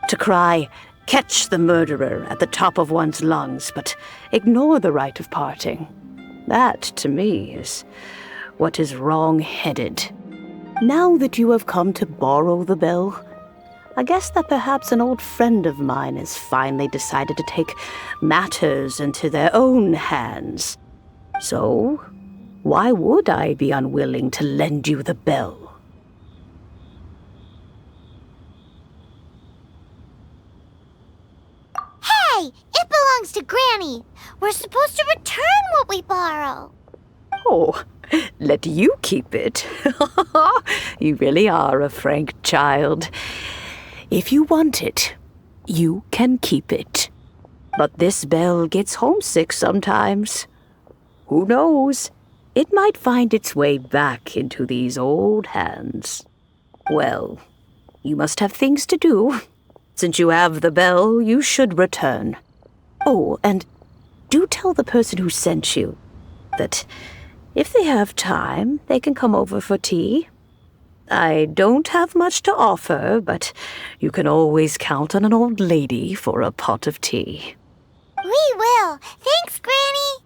To cry, "Catch the murderer," at the top of one's lungs, but ignore the rite of parting. That, to me, is what is wrong-headed. Now that you have come to borrow the bell, I guess that perhaps an old friend of mine has finally decided to take matters into their own hands. So, why would I be unwilling to lend you the bell? Hey, it belongs to Granny. We're supposed to return what we borrow. Oh, let you keep it. You really are a frank child. If you want it, you can keep it. But this bell gets homesick sometimes. Who knows? It might find its way back into these old hands. Well, you must have things to do. Since you have the bell, you should return. Oh, and do tell the person who sent you that if they have time, they can come over for tea. I don't have much to offer, but you can always count on an old lady for a pot of tea. We will. Thanks, Granny.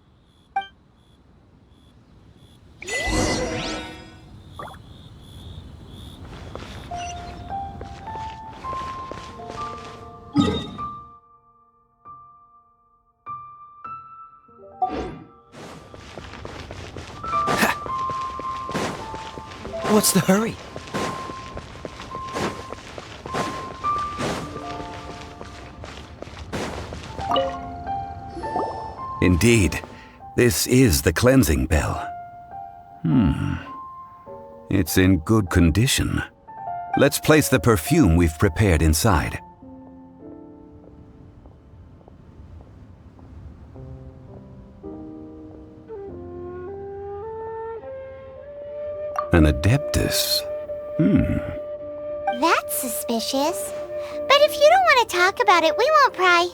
What's the hurry? Indeed, this is the cleansing bell. It's in good condition. Let's place the perfume we've prepared inside. An Adeptus. That's suspicious. But if you don't want to talk about it, we won't pry.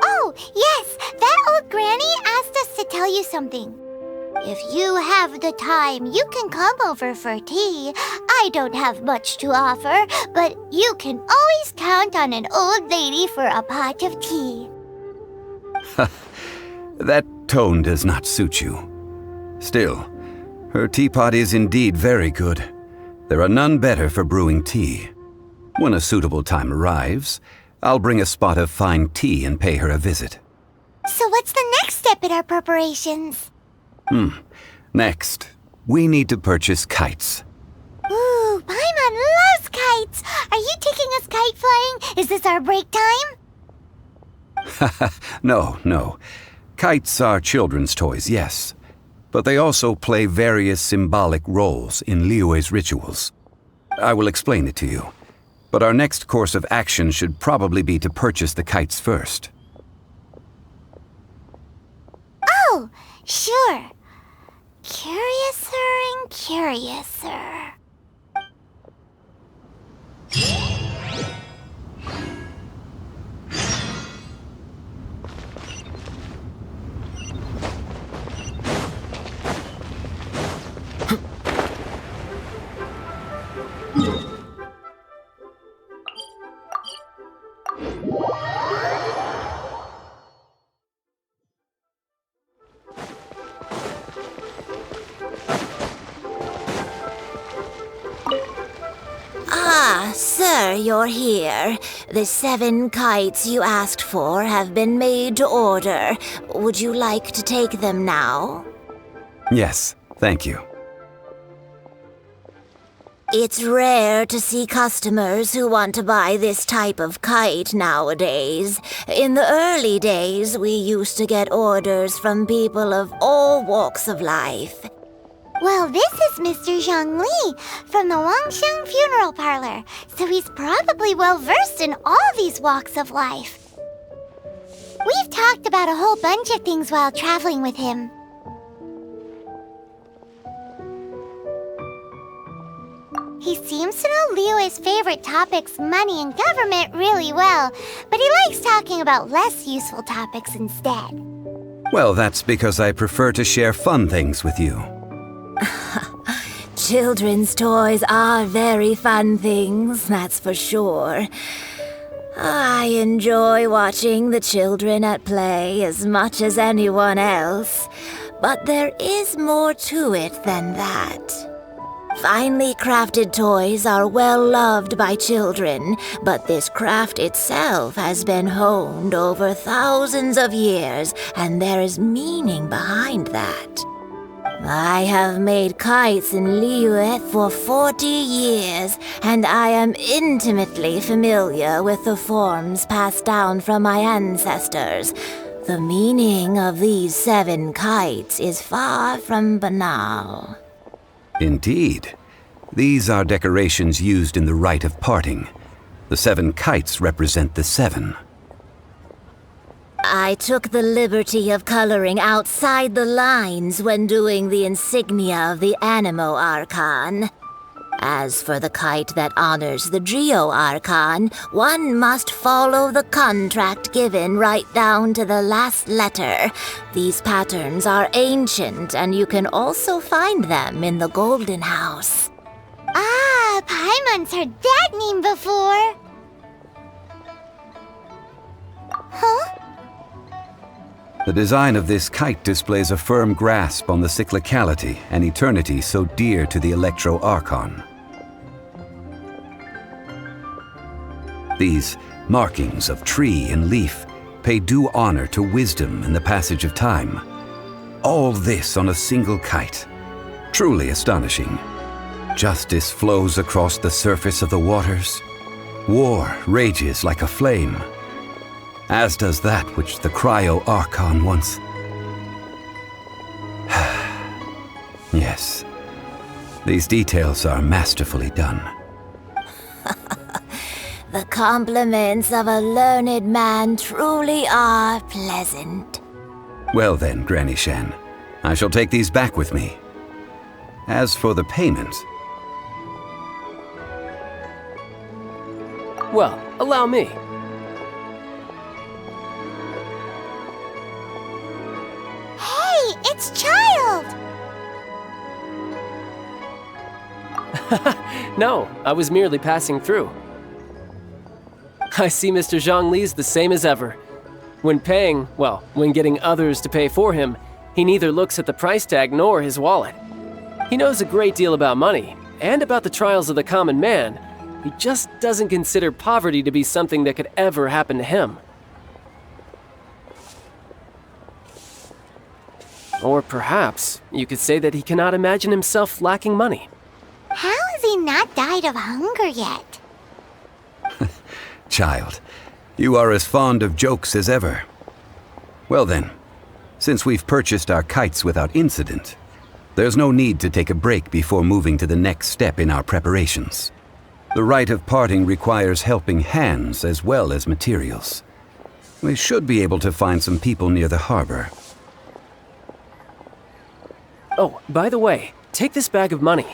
Oh, yes, that old granny asked us to tell you something. If you have the time, you can come over for tea. I don't have much to offer, but you can always count on an old lady for a pot of tea. That tone does not suit you. Still, her teapot is indeed very good. There are none better for brewing tea. When a suitable time arrives, I'll bring a spot of fine tea and pay her a visit. So what's the next step in our preparations? Next, we need to purchase kites. Ooh, Paimon loves kites! Are you taking us kite flying? Is this our break time? No. Kites are children's toys, yes. But they also play various symbolic roles in Liyue's rituals. I will explain it to you. But our next course of action should probably be to purchase the kites first. Oh, sure. Curiouser and curiouser. Ah, sir, you're here. The 7 kites you asked for have been made to order. Would you like to take them now? Yes, thank you. It's rare to see customers who want to buy this type of kite nowadays. In the early days, we used to get orders from people of all walks of life. Well, this is Mr. Zhongli from the Wangsheng Funeral Parlor, so he's probably well-versed in all these walks of life. We've talked about a whole bunch of things while traveling with him. He seems to know Liyue's favorite topics, money and government, really well, but he likes talking about less useful topics instead. Well, that's because I prefer to share fun things with you. Children's toys are very fun things, that's for sure. I enjoy watching the children at play as much as anyone else, but there is more to it than that. Finely crafted toys are well loved by children, but this craft itself has been honed over thousands of years, and there is meaning behind that. I have made kites in Liyue for 40 years, and I am intimately familiar with the forms passed down from my ancestors. The meaning of these 7 kites is far from banal. Indeed. These are decorations used in the rite of parting. The 7 kites represent the 7. I took the liberty of coloring outside the lines when doing the insignia of the Animo Archon. As for the kite that honors the Geo Archon, one must follow the contract given right down to the last letter. These patterns are ancient, and you can also find them in the Golden House. Ah, Paimon's heard that name before. Huh? The design of this kite displays a firm grasp on the cyclicality and eternity so dear to the Electro Archon. These markings of tree and leaf pay due honor to wisdom and the passage of time. All this on a single kite. Truly astonishing. Justice flows across the surface of the waters. War rages like a flame, as does that which the Archon once... Yes, these details are masterfully done. The compliments of a learned man truly are pleasant. Well then, Granny Shan, I shall take these back with me. As for the payment... Well, allow me. Hey, it's Child! No, I was merely passing through. I see Mr. Zhongli's the same as ever. When paying, well, when getting others to pay for him, he neither looks at the price tag nor his wallet. He knows a great deal about money, and about the trials of the common man. He just doesn't consider poverty to be something that could ever happen to him. Or perhaps you could say that he cannot imagine himself lacking money. How has he not died of hunger yet? Child, you are as fond of jokes as ever. Well then, since we've purchased our kites without incident, there's no need to take a break before moving to the next step in our preparations. The rite of parting requires helping hands as well as materials. We should be able to find some people near the harbor. Oh, by the way, take this bag of money.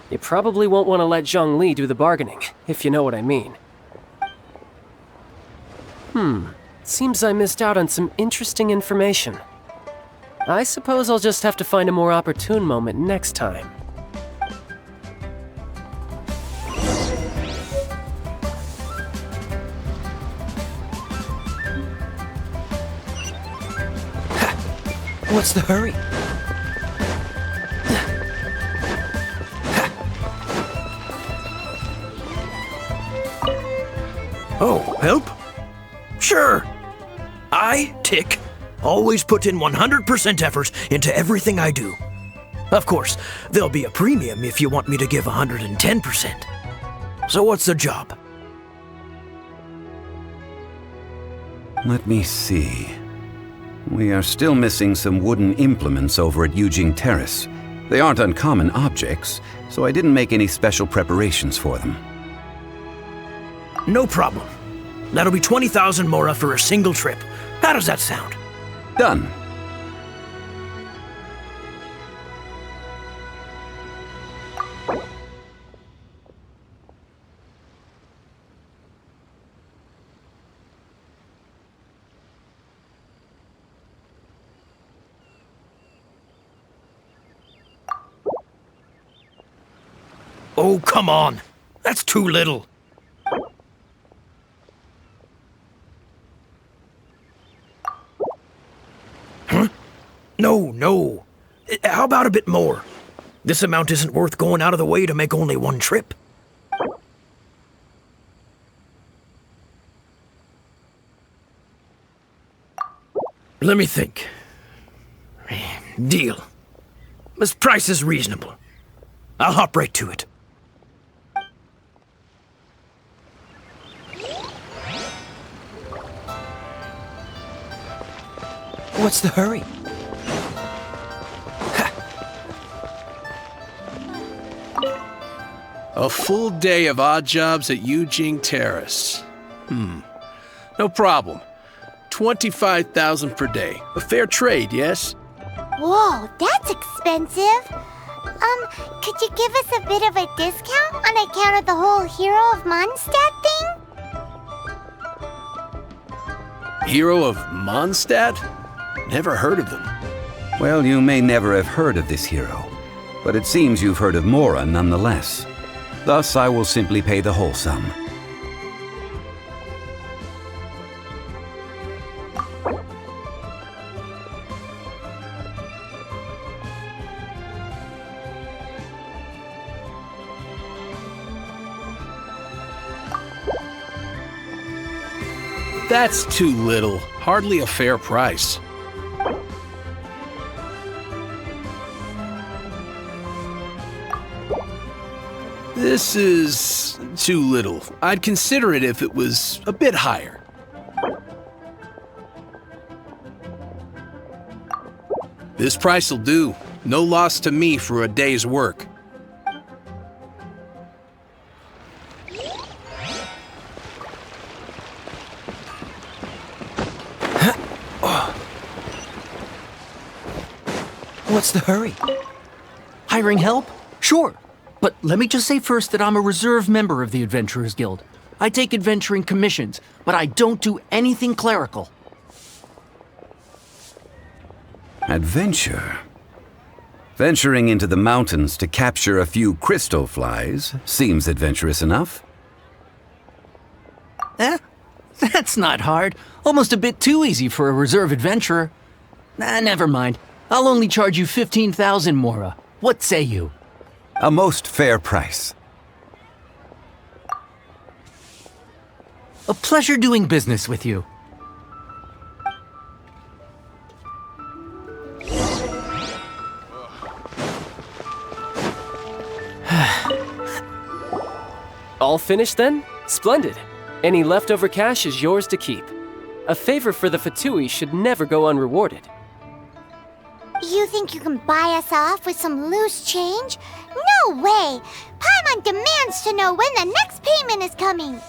You probably won't want to let Zhongli do the bargaining, if you know what I mean. Seems I missed out on some interesting information. I suppose I'll just have to find a more opportune moment next time. What's the hurry? Oh, help? Sure. I, Tick, always put in 100% effort into everything I do. Of course, there'll be a premium if you want me to give 110%. So what's the job? Let me see. We are still missing some wooden implements over at Yujing Terrace. They aren't uncommon objects, so I didn't make any special preparations for them. No problem. That'll be 20,000 mora for a single trip. How does that sound? Done. Oh, come on. That's too little. Huh? No. How about a bit more? This amount isn't worth going out of the way to make only one trip. Let me think. Deal. This price is reasonable. I'll hop right to it. What's the hurry? A full day of odd jobs at Yujing Terrace. No problem. 25,000 per day. A fair trade, yes? Whoa, that's expensive. Could you give us a bit of a discount on account of the whole Hero of Mondstadt thing? Hero of Mondstadt? Never heard of them. Well, you may never have heard of this hero, but it seems you've heard of Mora nonetheless. Thus, I will simply pay the whole sum. That's too little. Hardly a fair price. This is too little. I'd consider it if it was a bit higher. This price will do. No loss to me for a day's work. What's the hurry? Hiring help? Sure. But let me just say first that I'm a reserve member of the Adventurers Guild. I take adventuring commissions, but I don't do anything clerical. Adventure? Venturing into the mountains to capture a few crystal flies seems adventurous enough. That's not hard. Almost a bit too easy for a reserve adventurer. Never mind. I'll only charge you 15,000 Mora. What say you? A most fair price. A pleasure doing business with you. All finished then? Splendid. Any leftover cash is yours to keep. A favor for the Fatui should never go unrewarded. You think you can buy us off with some loose change? No way! Paimon demands to know when the next payment is coming!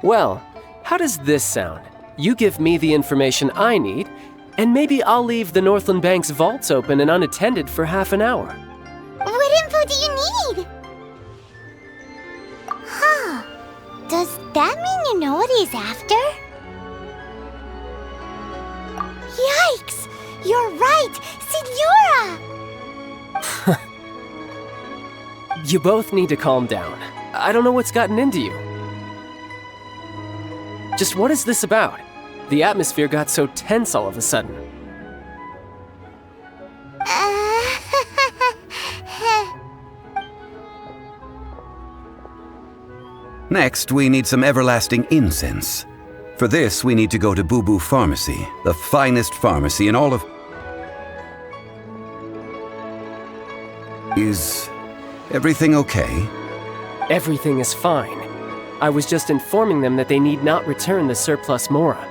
Well, how does this sound? You give me the information I need, and maybe I'll leave the Northland Bank's vaults open and unattended for half an hour. What info do you need? Huh. Does that mean you know what he's after? Yikes! You're right! Signora! You both need to calm down. I don't know what's gotten into you. Just what is this about? The atmosphere got so tense all of a sudden. Next, we need some everlasting incense. For this, we need to go to Boo Boo Pharmacy, the finest pharmacy in all of... Is everything okay? Everything is fine. I was just informing them that they need not return the surplus Mora.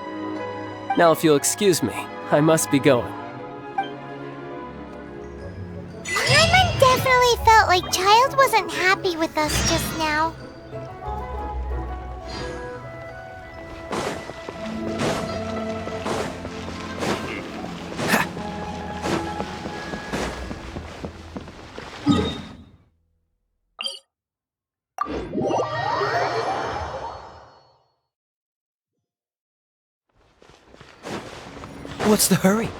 Now, if you'll excuse me, I must be going. Paimon definitely felt like Child wasn't happy with us just now. What's the hurry?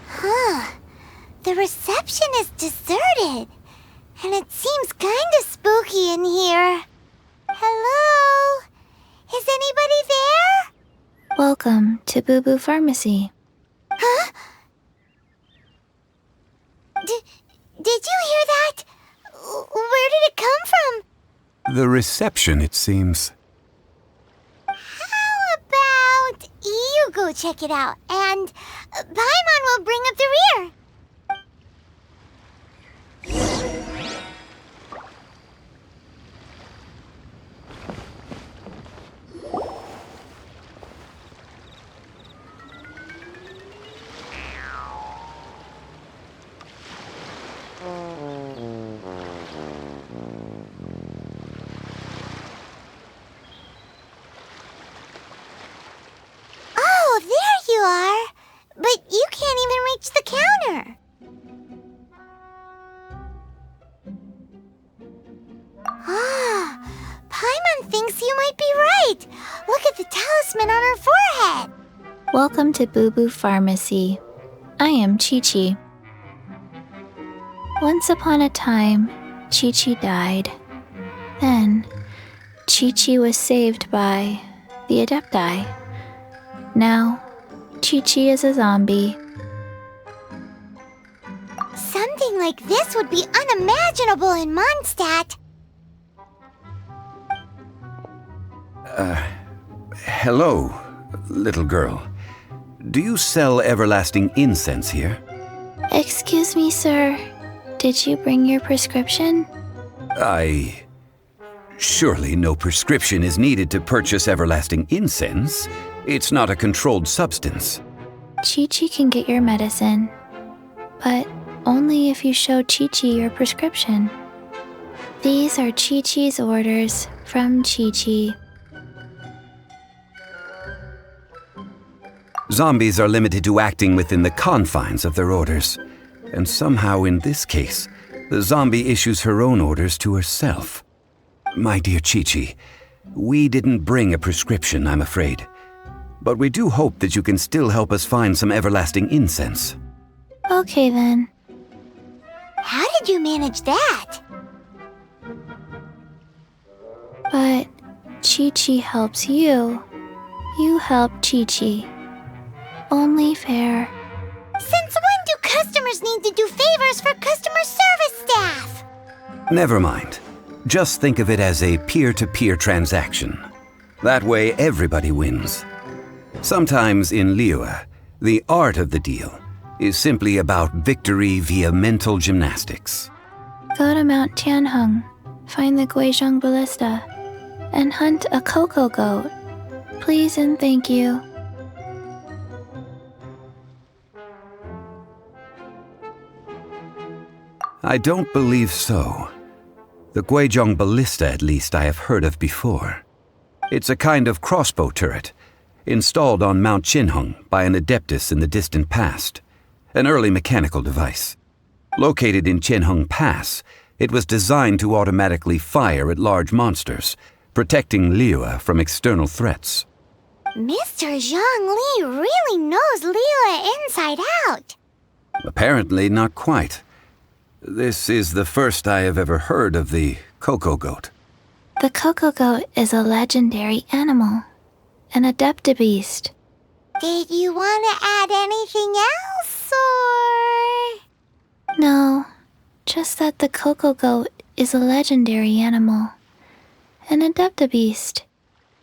Huh. The reception is deserted. And it seems kinda spooky in here. Hello? Is anybody there? Welcome to Boo Boo Pharmacy. Huh? Did you hear that? Where did it come from? The reception, it seems. How about you go check it out, and Paimon will bring up the rear. Oh, there you are! But you can't even reach the counter. Ah, Paimon thinks you might be right. Look at the talisman on her forehead. Welcome to Boo Boo Pharmacy. I am Chi-Chi. Once upon a time, Chi-Chi died. Then, Chi-Chi was saved by the Adepti. Now, Chi-Chi is a zombie. Something like this would be unimaginable in Mondstadt. Hello, little girl. Do you sell everlasting incense here? Excuse me, sir. Did you bring your prescription? Surely no prescription is needed to purchase everlasting incense. It's not a controlled substance. Chi-Chi can get your medicine, but only if you show Chi-Chi your prescription. These are Chi-Chi's orders from Chi-Chi. Zombies are limited to acting within the confines of their orders. And somehow in this case, the zombie issues her own orders to herself. My dear Chi-Chi, we didn't bring a prescription, I'm afraid. But we do hope that you can still help us find some everlasting incense. Okay then. How did you manage that? But Chi-Chi helps you. You help Chi-Chi. Only fair. Since when do customers need to do favors for customer service staff? Never mind. Just think of it as a peer-to-peer transaction. That way everybody wins. Sometimes in Liyue, the art of the deal is simply about victory via mental gymnastics. Go to Mount Tianheng, find the Guizhong Ballista, and hunt a cocoa goat. Please and thank you. I don't believe so. The Guizhong Ballista, at least, I have heard of before. It's a kind of crossbow turret, installed on Mount Tianheng by an adeptus in the distant past, an early mechanical device. Located in Tianheng Pass, it was designed to automatically fire at large monsters, protecting Liyue from external threats. Mr. Zhongli really knows Liyue inside out. Apparently not quite. This is the first I have ever heard of the cocoa goat. The cocoa goat is a legendary animal, an adeptabeast. Did you want to add anything else, or...? No, just that the cocoa goat is a legendary animal, an adeptabeast.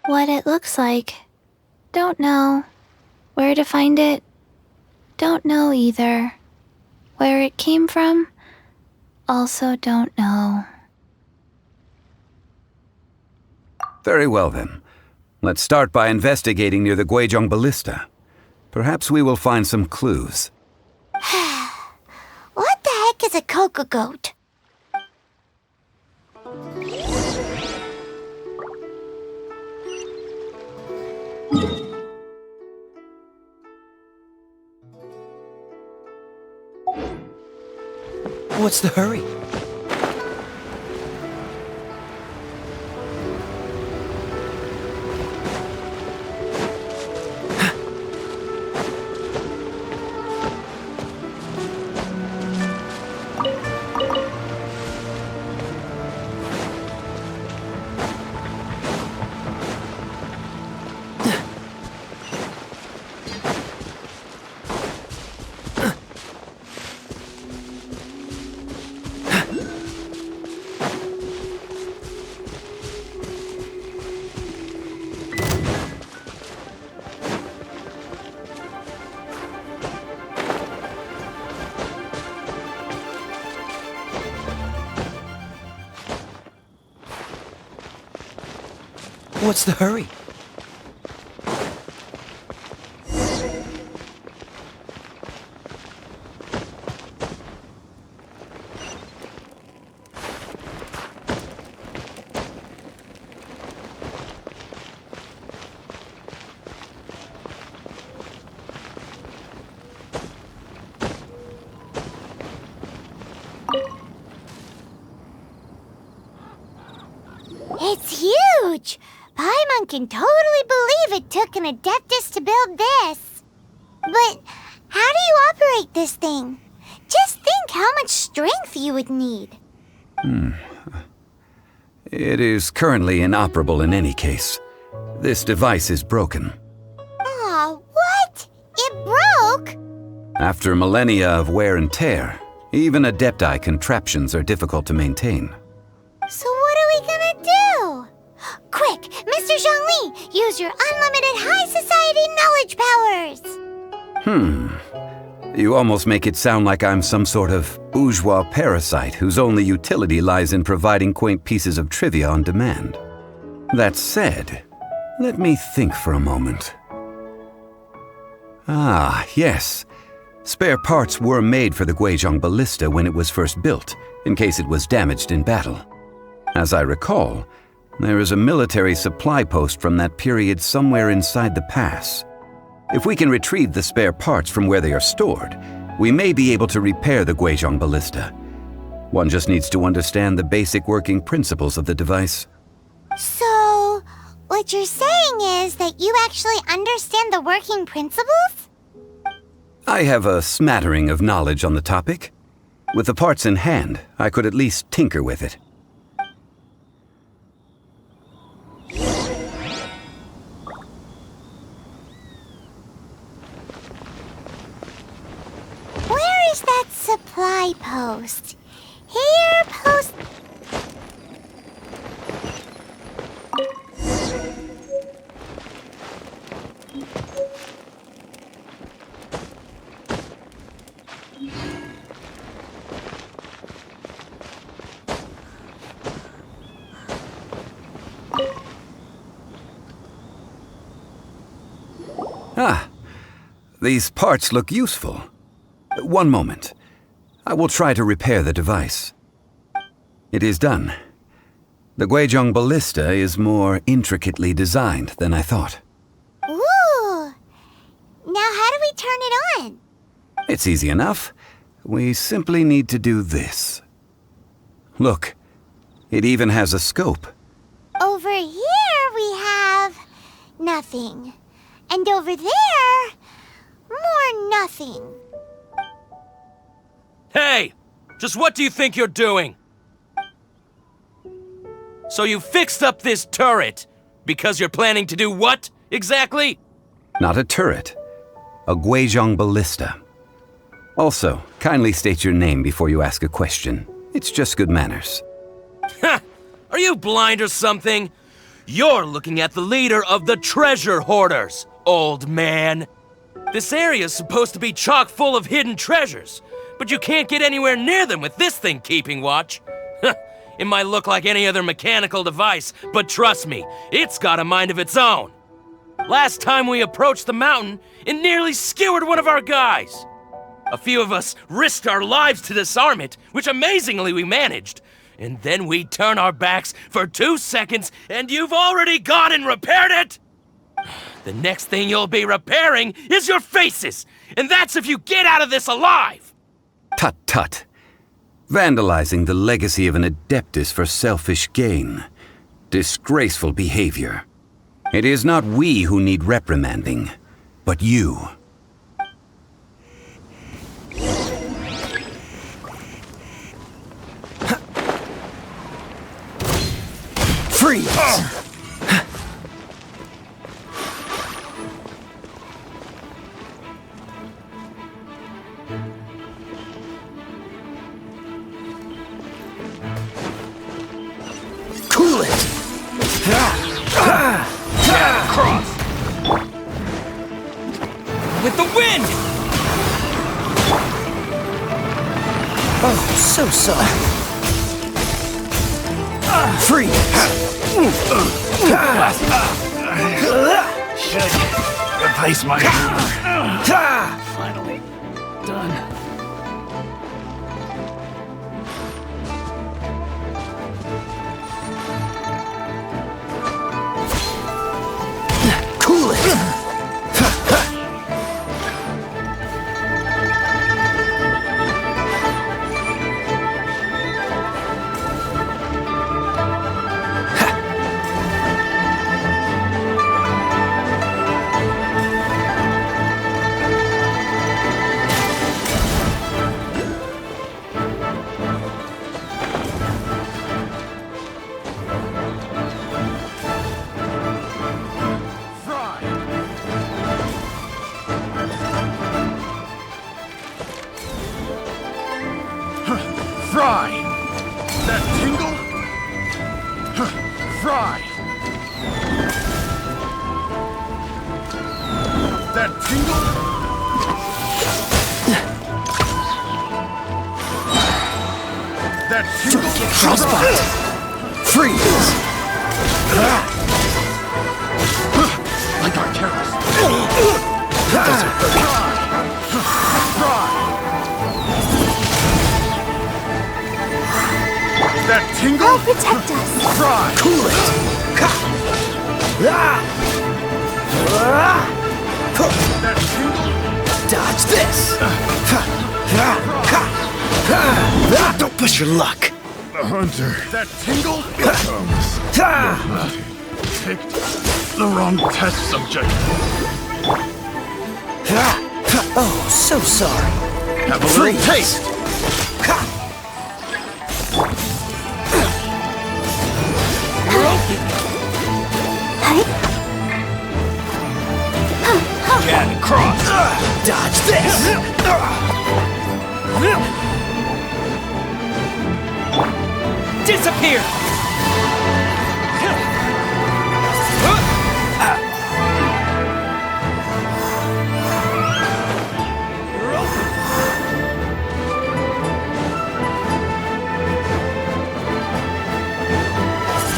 What it looks like, don't know. Where to find it, don't know either. Where it came from, also don't know. Very well then. Let's start by investigating near the Guizhong Ballista. Perhaps we will find some clues. What the heck is a cocoa goat? What's the hurry? What's the hurry? It's huge! Paimon can totally believe it took an adeptus to build this. But how do you operate this thing? Just think how much strength you would need. It is currently inoperable in any case. This device is broken. Aw, what? It broke? After millennia of wear and tear, Even Adepti contraptions are difficult to maintain. So what are we gonna do? Quick, Mr. Zhongli, use your unlimited high society knowledge powers! You almost make it sound like I'm some sort of bourgeois parasite whose only utility lies in providing quaint pieces of trivia on demand. That said, let me think for a moment. Ah, yes. Spare parts were made for the Guizhong Ballista when it was first built, in case it was damaged in battle. As I recall, there is a military supply post from that period somewhere inside the pass. If we can retrieve the spare parts from where they are stored, we may be able to repair the Guizhong Ballista. One just needs to understand the basic working principles of the device. So, what you're saying is that you actually understand the working principles? I have a smattering of knowledge on the topic. With the parts in hand, I could at least tinker with it. Where is that supply post? Here, post... Ah, these parts look useful. One moment. I will try to repair the device. It is done. The Guizhong Ballista is more intricately designed than I thought. Ooh! Now how do we turn it on? It's easy enough. We simply need to do this. Look, it even has a scope. Over here we have... nothing. And over there... more nothing. Hey! Just what do you think you're doing? So you fixed up this turret because you're planning to do what, exactly? Not a turret. A Guizhong Ballista. Also, kindly state your name before you ask a question. It's just good manners. Ha! Are you blind or something? You're looking at the leader of the treasure hoarders, old man. This area's supposed to be chock full of hidden treasures, but you can't get anywhere near them with this thing keeping watch. It might look like any other mechanical device, but trust me, it's got a mind of its own. Last time we approached the mountain, it nearly skewered one of our guys. A few of us risked our lives to disarm it, which amazingly we managed. And then we turn our backs for 2 seconds, and you've already gone and repaired it! The next thing you'll be repairing is your faces, and that's if you get out of this alive! Tut tut. Vandalizing the legacy of an Adeptus for selfish gain. Disgraceful behavior. It is not we who need reprimanding, but you. Freeze! Cool it! Cross! With the wind! Oh, so soft. Freeze! Should replace my Finally done. Cool it! Fry! That tingle? That tingle? Don't get frostbite! Freeze! Like our terrorists. That tingle? I'll protect us. Fry! Cool it! That tingle? Dodge this! Don't push your luck! The hunter. That tingle? Comes. Picked the wrong test subject. Oh, so sorry. Have a little taste. Cat cross. Dodge this! Disappear!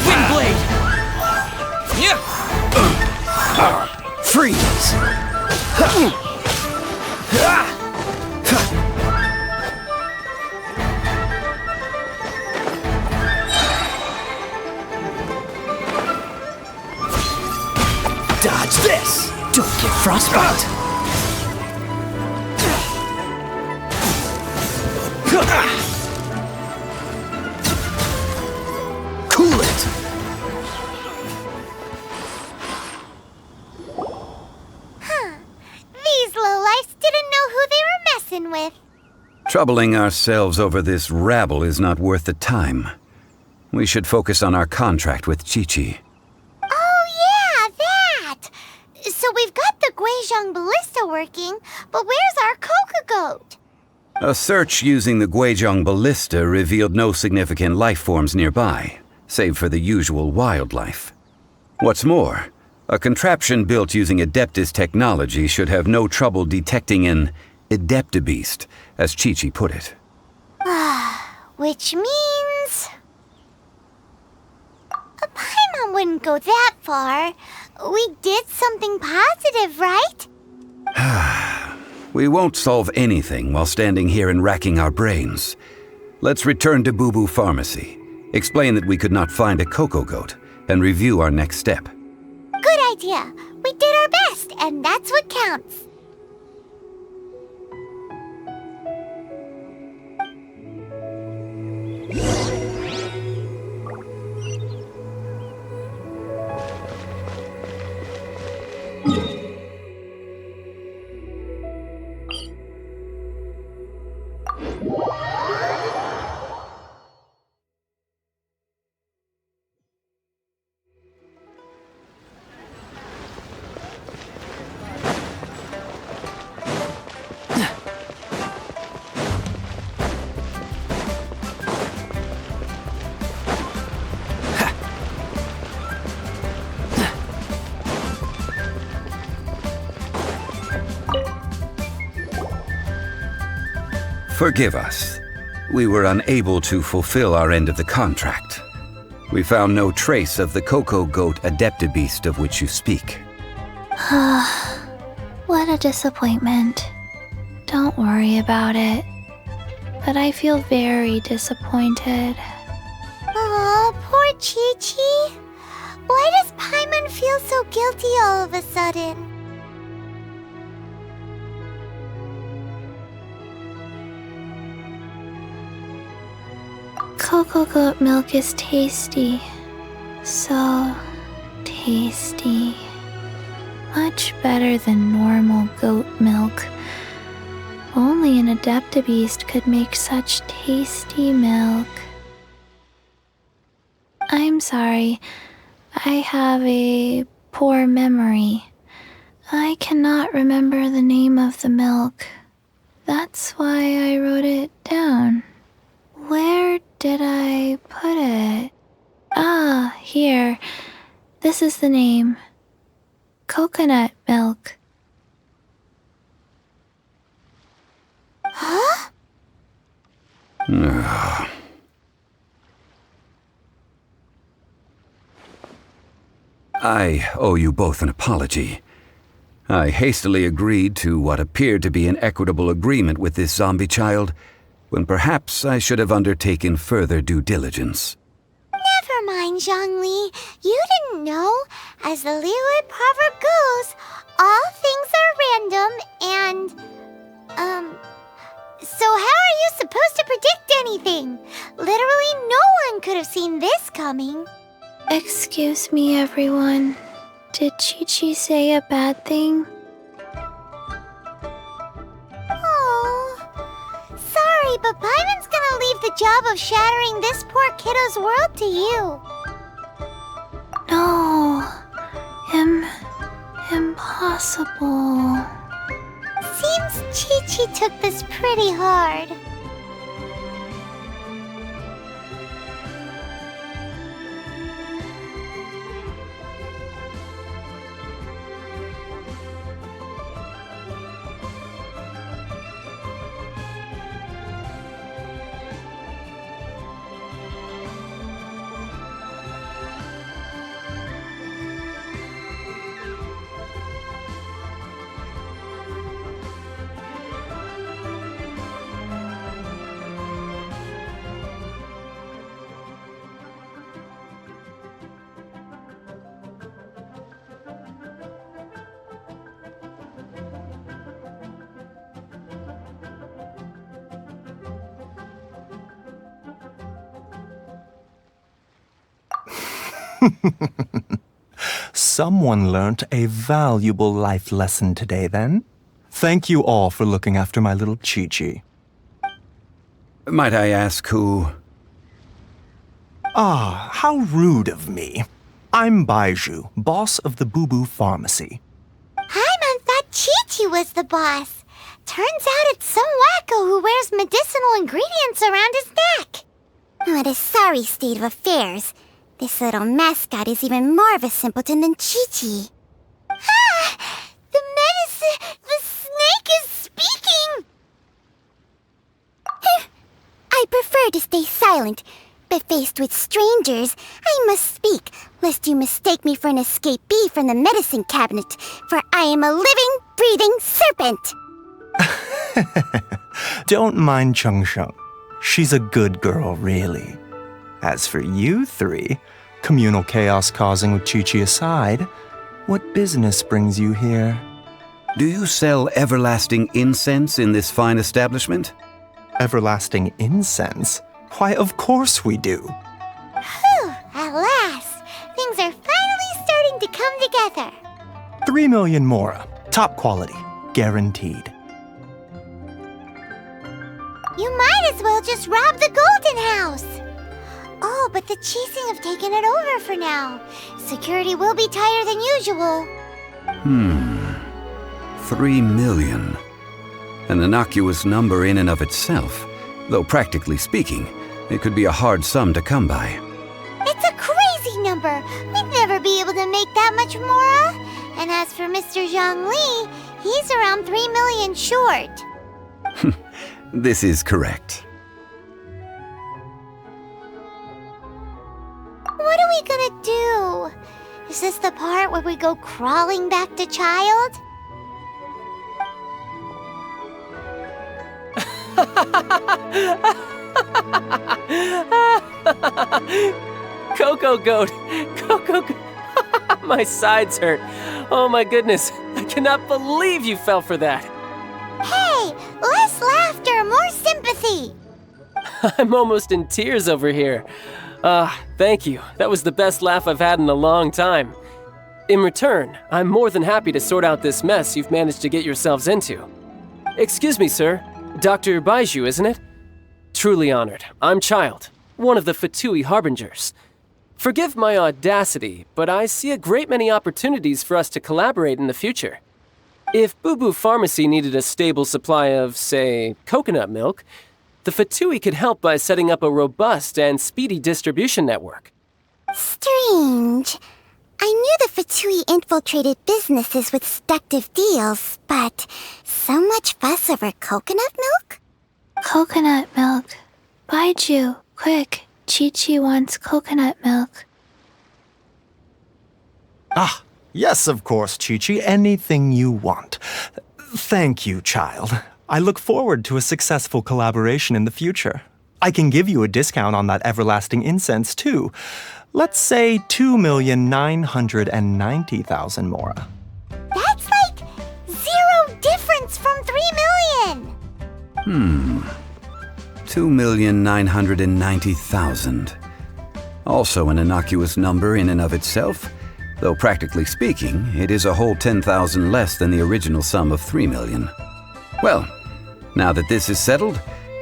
Windblade! Freeze! Dodge this! Don't get frostbite! Cool it! These lowlifes didn't know who they were messing with. Troubling ourselves over this rabble is not worth the time. We should focus on our contract with Chi-Chi. Oh yeah, that! So we've got the Guizhong ballista working, but where's our Coca goat? A search using the Guizhong ballista revealed no significant life forms nearby, save for the usual wildlife. What's more, a contraption built using Adeptus technology should have no trouble detecting an Adeptabeast, as Chi-Chi put it. Which means... Paimon wouldn't go that far. We did something positive, right? We won't solve anything while standing here and racking our brains. Let's return to Boo Boo Pharmacy, explain that we could not find a Coco Goat, and review our next step. Good idea. We did our best, and that's what counts. Forgive us. We were unable to fulfill our end of the contract. We found no trace of the Coco Goat Adeptabeast of which you speak. What a disappointment. Don't worry about it. But I feel very disappointed. Aw, poor Chi-Chi. Why does Paimon feel so guilty all of a sudden? Cocoa goat milk is tasty. So tasty. Much better than normal goat milk. Only an Adeptabeast could make such tasty milk. I'm sorry. I have a poor memory. I cannot remember the name of the milk. That's why I wrote it down. Where did I put it? Ah, here. This is the name. Coconut milk. Huh? I owe you both an apology. I hastily agreed to what appeared to be an equitable agreement with this zombie child, when perhaps I should have undertaken further due diligence. Never mind, Zhongli. You didn't know. As the Liyue proverb goes, all things are random and... So how are you supposed to predict anything? Literally no one could have seen this coming. Excuse me, everyone. Did Chi-Chi say a bad thing? Oh, sorry, but Paimon's gonna leave the job of shattering this poor kiddo's world to you. No. Impossible. Seems Chi-Chi took this pretty hard. Someone learnt a valuable life lesson today, then. Thank you all for looking after my little Chi-Chi. Might I ask who... Ah, how rude of me. I'm Baiju, boss of the Boo Boo Pharmacy. Paimon thought Chi-Chi was the boss. Turns out it's some wacko who wears medicinal ingredients around his neck. What a sorry state of affairs. This little mascot is even more of a simpleton than Chi-Chi. Ah! The snake is speaking! I prefer to stay silent, but faced with strangers, I must speak, lest you mistake me for an escapee from the medicine cabinet, for I am a living, breathing serpent! Don't mind Chung Sheng. She's a good girl, really. As for you three, communal chaos causing with Chi-Chi aside, what business brings you here? Do you sell everlasting incense in this fine establishment? Everlasting incense? Why, of course we do. Whew, at last. Things are finally starting to come together. 3 million mora. Top quality. Guaranteed. You might as well just rob the Golden House. Oh, but the Chising have taken it over for now. Security will be tighter than usual. 3 million. An innocuous number in and of itself, though practically speaking, it could be a hard sum to come by. It's a crazy number. We'd never be able to make that much mora. And as for Mr. Zhang Li, he's around 3 million short. This is correct. What are we gonna do? Is this the part where we go crawling back to child? Coco Goat! Coco Goat! My sides hurt. Oh my goodness. I cannot believe you fell for that. Hey! Less laughter, more sympathy! I'm almost in tears over here. Thank you. That was the best laugh I've had in a long time. In return, I'm more than happy to sort out this mess you've managed to get yourselves into. Excuse me, sir. Dr. Baiju, isn't it? Truly honored. I'm Child, one of the Fatui Harbingers. Forgive my audacity, but I see a great many opportunities for us to collaborate in the future. If Boo Boo Pharmacy needed a stable supply of, say, coconut milk, the Fatui could help by setting up a robust and speedy distribution network. Strange. I knew the Fatui infiltrated businesses with seductive deals, but so much fuss over coconut milk? Coconut milk. Baiju, quick. Chi-Chi wants coconut milk. Ah, yes, of course, Chi-Chi. Anything you want. Thank you, child. I look forward to a successful collaboration in the future. I can give you a discount on that everlasting incense, too. Let's say 2,990,000 mora. That's like 0 difference from 3 million! 2,990,000. Also an innocuous number in and of itself, though practically speaking, it is a whole 10,000 less than the original sum of 3 million. Well, now that this is settled,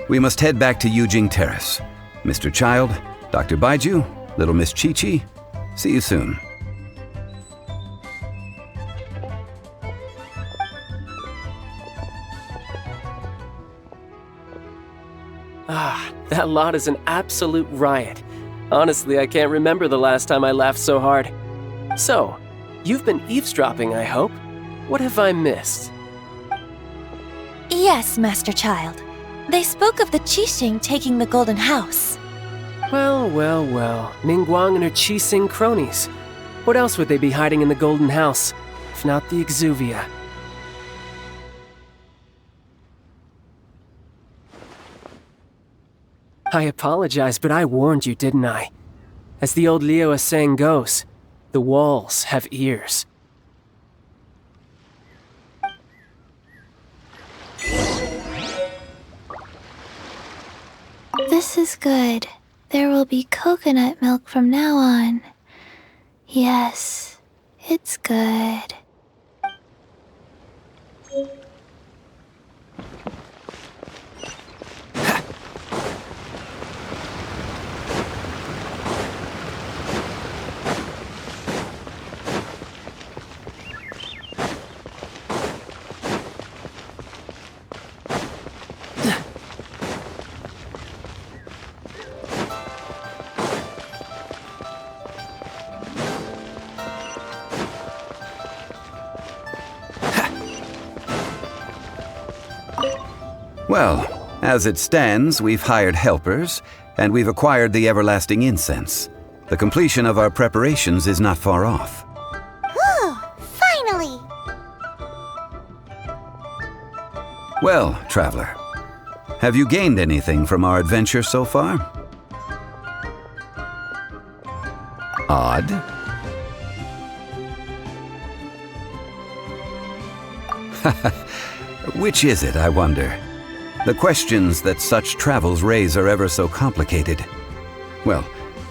we must head back to Yujing Terrace. Mr. Child, Dr. Baiju, Little Miss Chi-Chi, see you soon. Ah, that lot is an absolute riot. Honestly, I can't remember the last time I laughed so hard. So, you've been eavesdropping, I hope? What have I missed? Yes, Master Child. They spoke of the Qixing taking the Golden House. Well, well, well. Mingguang and her Qixing cronies. What else would they be hiding in the Golden House, if not the Exuvia? I apologize, but I warned you, didn't I? As the old Liu saying goes, the walls have ears. This is good. There will be coconut milk from now on. Yes, it's good. Well, as it stands, we've hired helpers, and we've acquired the everlasting incense. The completion of our preparations is not far off. Whew, finally! Well, traveler, have you gained anything from our adventure so far? Odd. Which is it, I wonder? The questions that such travels raise are ever so complicated. Well,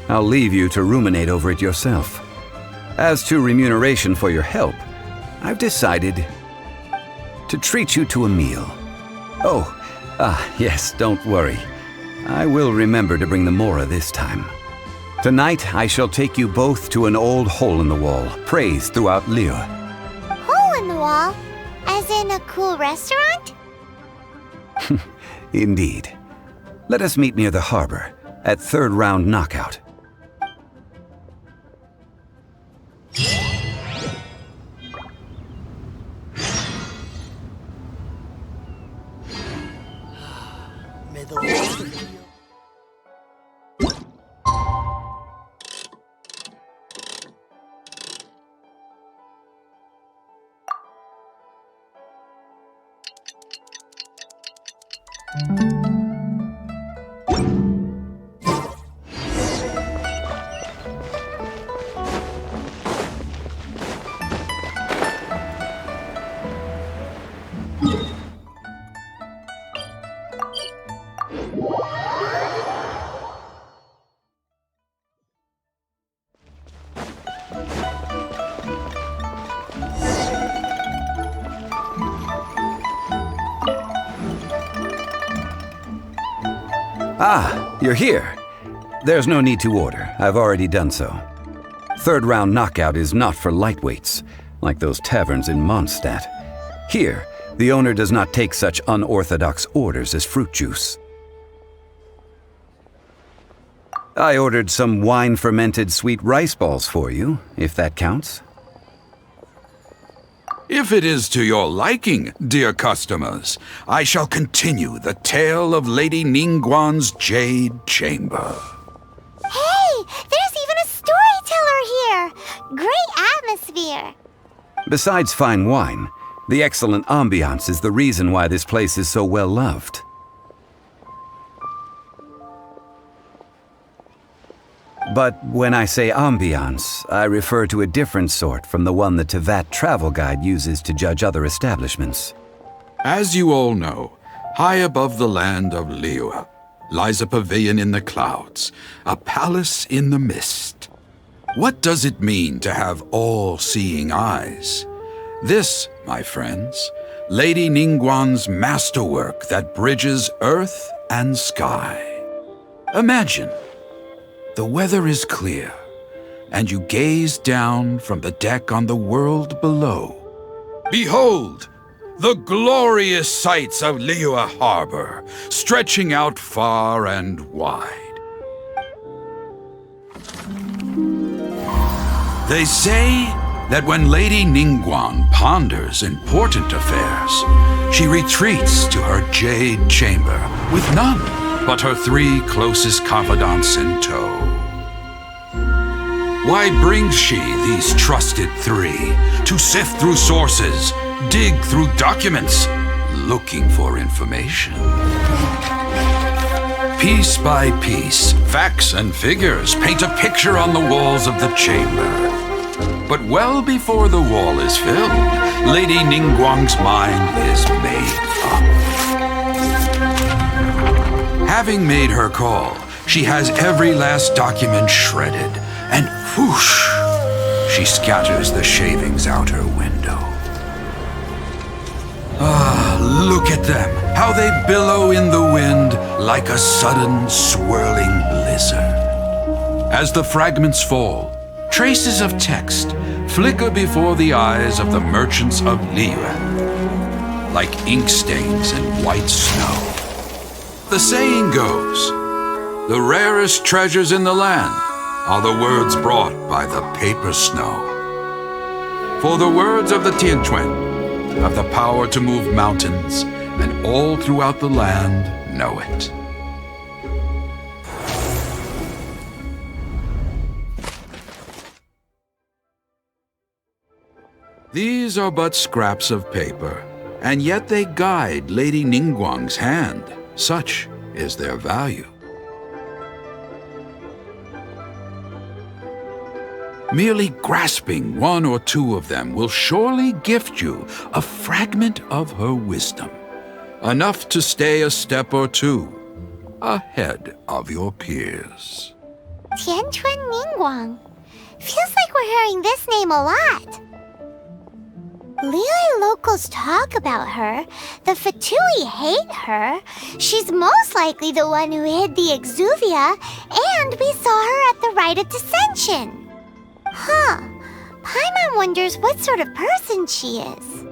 I'll leave you to ruminate over it yourself. As to remuneration for your help, I've decided to treat you to a meal. Yes, don't worry. I will remember to bring the Mora this time. Tonight, I shall take you both to an old hole in the wall, praised throughout Liu. Hole in the wall? As in a cool restaurant? Indeed. Let us meet near the harbor, at 3rd round knockout. May the Lord of Ah, you're here. There's no need to order. I've already done so. 3rd round knockout is not for lightweights, like those taverns in Mondstadt. Here, the owner does not take such unorthodox orders as fruit juice. I ordered some wine-fermented sweet rice balls for you, if that counts. If it is to your liking, dear customers, I shall continue the tale of Lady Ningguang's Jade Chamber. Hey, there's even a storyteller here! Great atmosphere! Besides fine wine, the excellent ambiance is the reason why this place is so well loved. But when I say ambiance, I refer to a different sort from the one the Tevat travel guide uses to judge other establishments. As you all know, high above the land of Liyue lies a pavilion in the clouds, a palace in the mist. What does it mean to have all-seeing eyes? This, my friends, Lady Ningguang's masterwork that bridges earth and sky. Imagine, the weather is clear, and you gaze down from the deck on the world below. Behold, the glorious sights of Liyue Harbor, stretching out far and wide. They say that when Lady Ningguang ponders important affairs, she retreats to her Jade Chamber with none but her 3 closest confidants in tow. Why brings she these trusted 3 to sift through sources, dig through documents, looking for information? Piece by piece, facts and figures paint a picture on the walls of the chamber. But well before the wall is filled, Lady Ningguang's mind is made up. Having made her call, she has every last document shredded, and whoosh, she scatters the shavings out her window. Ah, look at them, how they billow in the wind like a sudden swirling blizzard. As the fragments fall, traces of text flicker before the eyes of the merchants of Liyue, like ink stains in white snow. The saying goes, the rarest treasures in the land are the words brought by the paper snow. For the words of the Tianquan have the power to move mountains, and all throughout the land know it. These are but scraps of paper, and yet they guide Lady Ningguang's hand. Such is their value. Merely grasping 1 or 2 of them will surely gift you a fragment of her wisdom, enough to stay a step or 2 ahead of your peers. Tianquan Ningguang. Feels like we're hearing this name a lot. Liyue locals talk about her. The Fatui hate her. She's most likely the one who hid the exuvia, and we saw her at the Rite of Dissension. Huh. Paimon wonders what sort of person she is.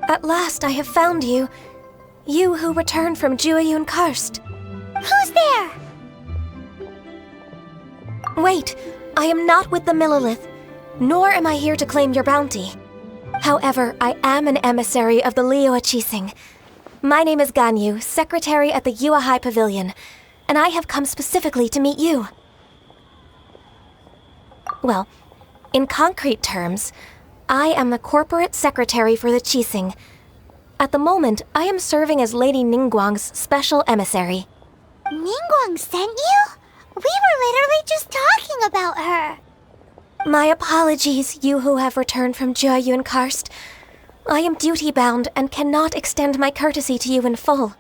At last I have found you. You who returned from Jueyun Karst. Who's there? Wait, I am not with the Millelith, nor am I here to claim your bounty. However, I am an emissary of the Liyue Qixing. My name is Ganyu, secretary at the Yuehai Pavilion, and I have come specifically to meet you. Well, in concrete terms, I am the corporate secretary for the Qixing. At the moment, I am serving as Lady Ningguang's special emissary. Ningguang sent you? We were literally just talking about her. My apologies, you who have returned from Jueyun Karst. I am duty-bound and cannot extend my courtesy to you in full.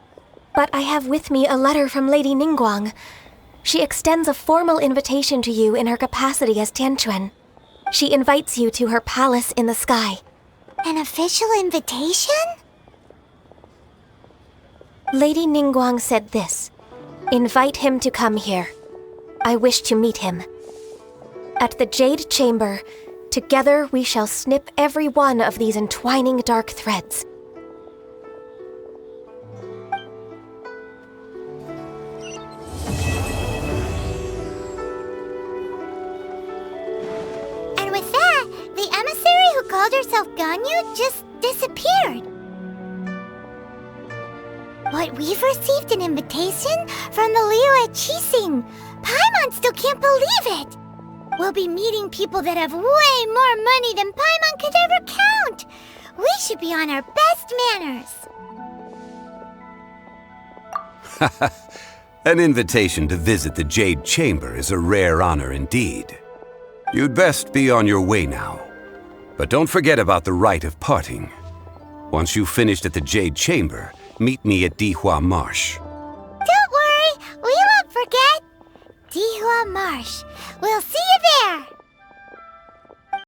But I have with me a letter from Lady Ningguang. She extends a formal invitation to you in her capacity as Tianquan. She invites you to her palace in the sky. An official invitation? Lady Ningguang said this. Invite him to come here. I wish to meet him. At the Jade Chamber, together we shall snip every one of these entwining dark threads. called herself Ganyu just disappeared. But we've received an invitation from the Liyue Chising. Paimon still can't believe it. We'll be meeting people that have way more money than Paimon could ever count. We should be on our best manners. An invitation to visit the Jade Chamber is a rare honor indeed. You'd best be on your way now. But don't forget about the rite of parting. Once you've finished at the Jade Chamber, meet me at Dihua Marsh. Don't worry, we won't forget. Dihua Marsh. We'll see you there.